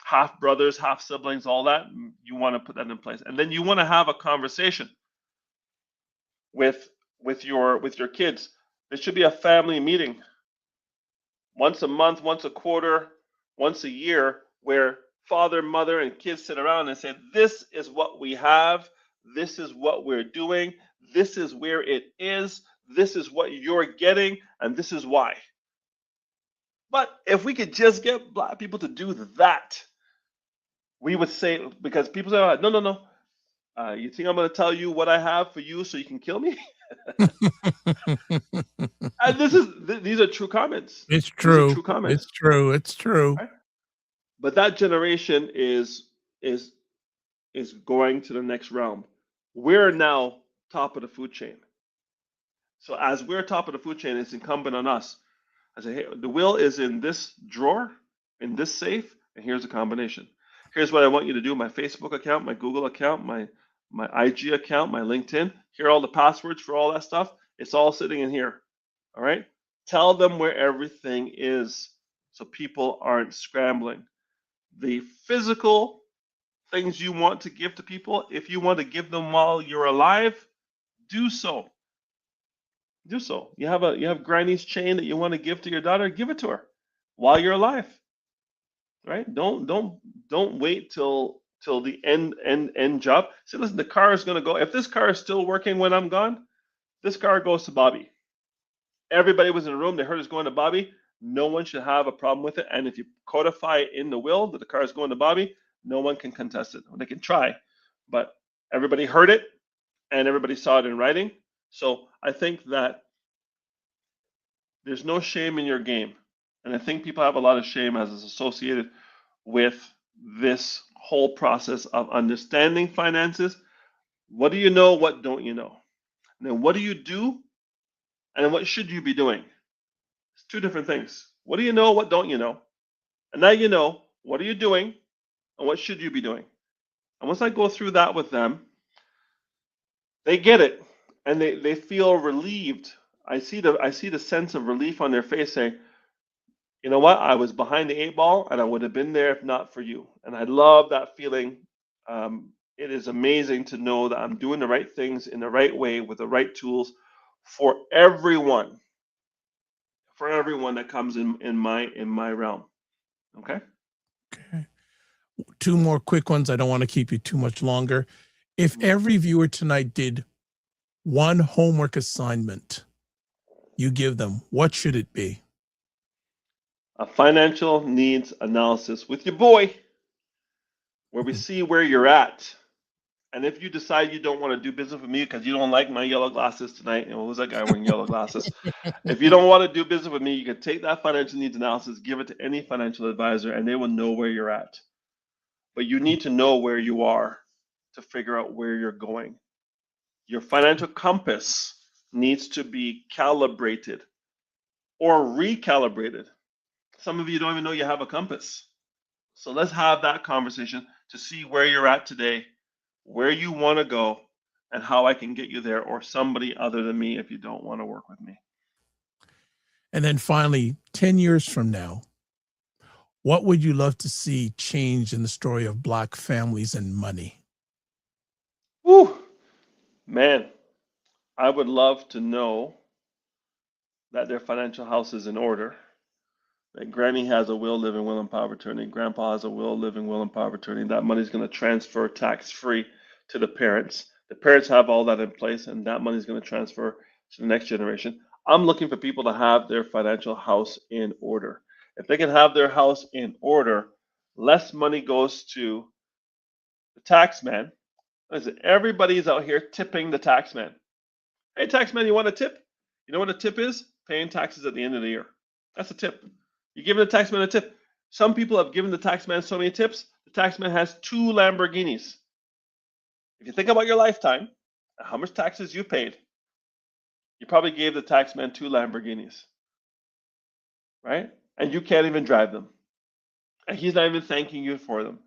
half brothers, half siblings, all that. You want to put that in place. And then you want to have a conversation with your kids. There should be a family meeting once a month, once a quarter, once a year, where father, mother, and kids sit around and say, this is what we have, this is what we're doing, this is where it is, this is what you're getting, and this is why. But if we could just get Black people to do that, we would say, because people say, oh, no. You think I'm going to tell you what I have for you so you can kill me? And these are true comments. It's true. These are true comments. It's true. It's true. Right? But that generation is going to the next realm. We're now top of the food chain. So as we're top of the food chain, it's incumbent on us. I say, hey, the will is in this drawer, in this safe, and here's a combination. Here's what I want you to do: my Facebook account, my Google account, my IG account, my LinkedIn. Here are all the passwords for all that stuff. It's all sitting in here. All right? Tell them where everything is so people aren't scrambling. The physical things you want to give to people, if you want to give them while you're alive, do so. Do so. You have Granny's chain that you want to give to your daughter, give it to her while you're alive. Right? Don't wait till the end job. Say, listen, the car is going to go. If this car is still working when I'm gone, this car goes to Bobby. Everybody was in the room. They heard it's going to Bobby. No one should have a problem with it. And if you codify it in the will that the car is going to Bobby, no one can contest it. They can try, but everybody heard it and everybody saw it in writing. So I think that there's no shame in your game. And I think people have a lot of shame as is associated with this whole process of understanding finances. What do you know? What don't you know? And then what do you do? And then what should you be doing? It's 2 different things. What do you know? What don't you know? And now you know, what are you doing? And what should you be doing? And once I go through that with them, they get it. And they feel relieved. I see the sense of relief on their face, saying, you know what? I was behind the 8 ball and I would have been there if not for you. And I love that feeling. It is amazing to know that I'm doing the right things in the right way with the right tools for everyone that comes in my realm. Okay. Okay. 2 more quick ones. I don't want to keep you too much longer. If every viewer tonight did one homework assignment you give them, what should it be? A financial needs analysis with your boy, where we see where you're at. And if you decide you don't want to do business with me because you don't like my yellow glasses tonight, and who's that guy wearing yellow glasses? If you don't want to do business with me, you can take that financial needs analysis, give it to any financial advisor, and they will know where you're at. But you need to know where you are to figure out where you're going. Your financial compass needs to be calibrated or recalibrated. Some of you don't even know you have a compass. So let's have that conversation to see where you're at today, where you want to go, and how I can get you there, or somebody other than me if you don't want to work with me. And then finally, 10 years from now, what would you love to see change in the story of Black families and money? Whew, man, I would love to know that their financial house is in order. That Granny has a will, living will, and power of attorney. Grandpa has a will, living will, and power of attorney. That money's going to transfer tax-free to the parents. The parents have all that in place, and that money's going to transfer to the next generation. I'm looking for people to have their financial house in order. If they can have their house in order, less money goes to the tax man. Listen, everybody's out here tipping the tax man. Hey, tax man, you want a tip? You know what a tip is? Paying taxes at the end of the year. That's a tip. You're giving the taxman a tip. Some people have given the taxman so many tips, the taxman has 2 Lamborghinis. If you think about your lifetime, and how much taxes you paid, you probably gave the taxman 2 Lamborghinis, right? And you can't even drive them. And he's not even thanking you for them.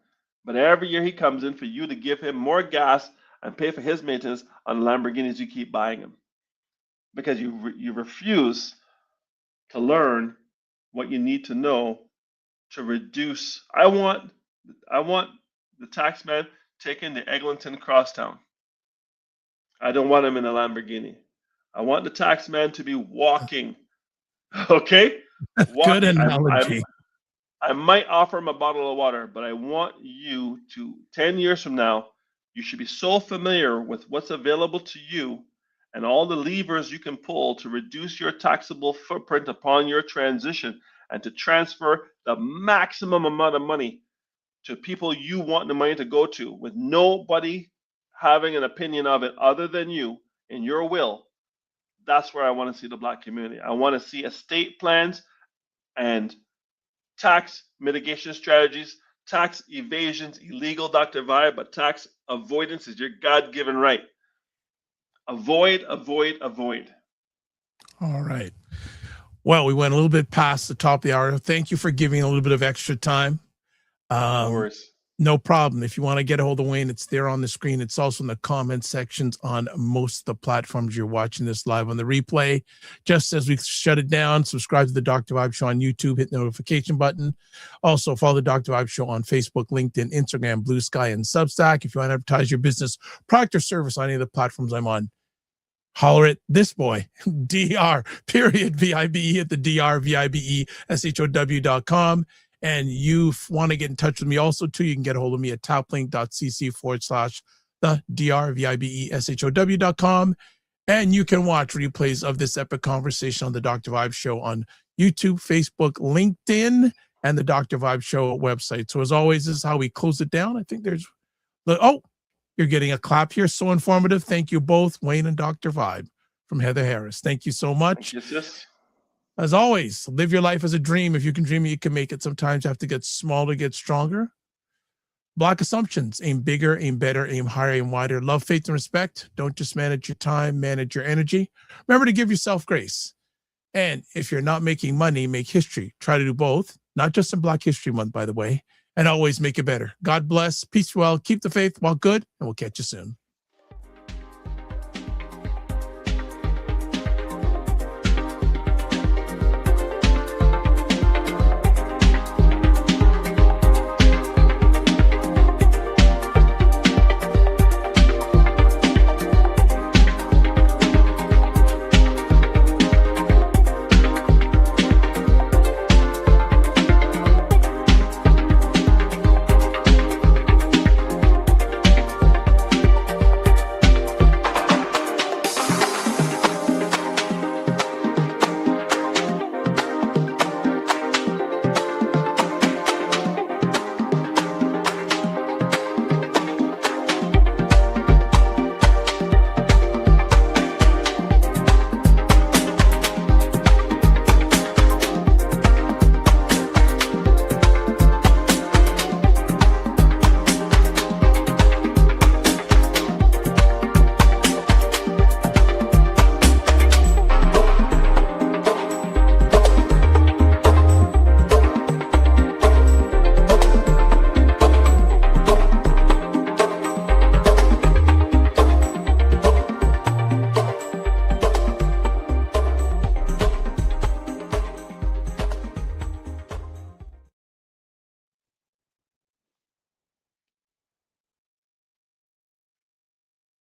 But every year he comes in for you to give him more gas and pay for his maintenance on the Lamborghinis you keep buying him. Because you refuse to learn what you need to know to reduce. I want the tax man taking the Eglinton Crosstown. I don't want him in a Lamborghini. I want the tax man to be walking. Okay? Walking. Good analogy. I might offer him a bottle of water, but I want you to, 10 years from now, you should be so familiar with what's available to you and all the levers you can pull to reduce your taxable footprint upon your transition and to transfer the maximum amount of money to people you want the money to go to, with nobody having an opinion of it other than you in your will. That's where I want to see the Black community. I want to see estate plans and tax mitigation strategies. Tax evasion's illegal, Dr. Vibe, but tax avoidance is your God-given right. Avoid, avoid, avoid. All right. Well, we went a little bit past the top of the hour. Thank you for giving a little bit of extra time. No worries. No problem. If you want to get a hold of Wayne, it's there on the screen. It's also in the comment sections on most of the platforms you're watching this live on the replay. Just as we shut it down, subscribe to the Dr. Vibe Show on YouTube, hit the notification button. Also, follow the Dr. Vibe Show on Facebook, LinkedIn, Instagram, Blue Sky, and Substack. If you want to advertise your business, product, or service on any of the platforms I'm on, holler at this boy, DR, period, VIBE at the DRVIBESHOW.com. And you want to get in touch with me also, too, you can get a hold of me at toplink.cc/the DRVIBESHOW.com. And you can watch replays of this epic conversation on the Dr. Vibe Show on YouTube, Facebook, LinkedIn, and the Dr. Vibe Show website. So as always, this is how we close it down. I think there's, you're getting a clap here. So informative. Thank you both, Wayne and Dr. Vibe from Heather Harris. Thank you so much. Thank you, sis. As always, live your life as a dream. If you can dream it, you can make it. Sometimes you have to get small to get stronger. Block assumptions. Aim bigger, aim better, aim higher, aim wider. Love, faith, and respect. Don't just manage your time, manage your energy. Remember to give yourself grace. And if you're not making money, make history. Try to do both. Not just in Black History Month, by the way. And always make it better. God bless. Peace well. Keep the faith. While good. And we'll catch you soon.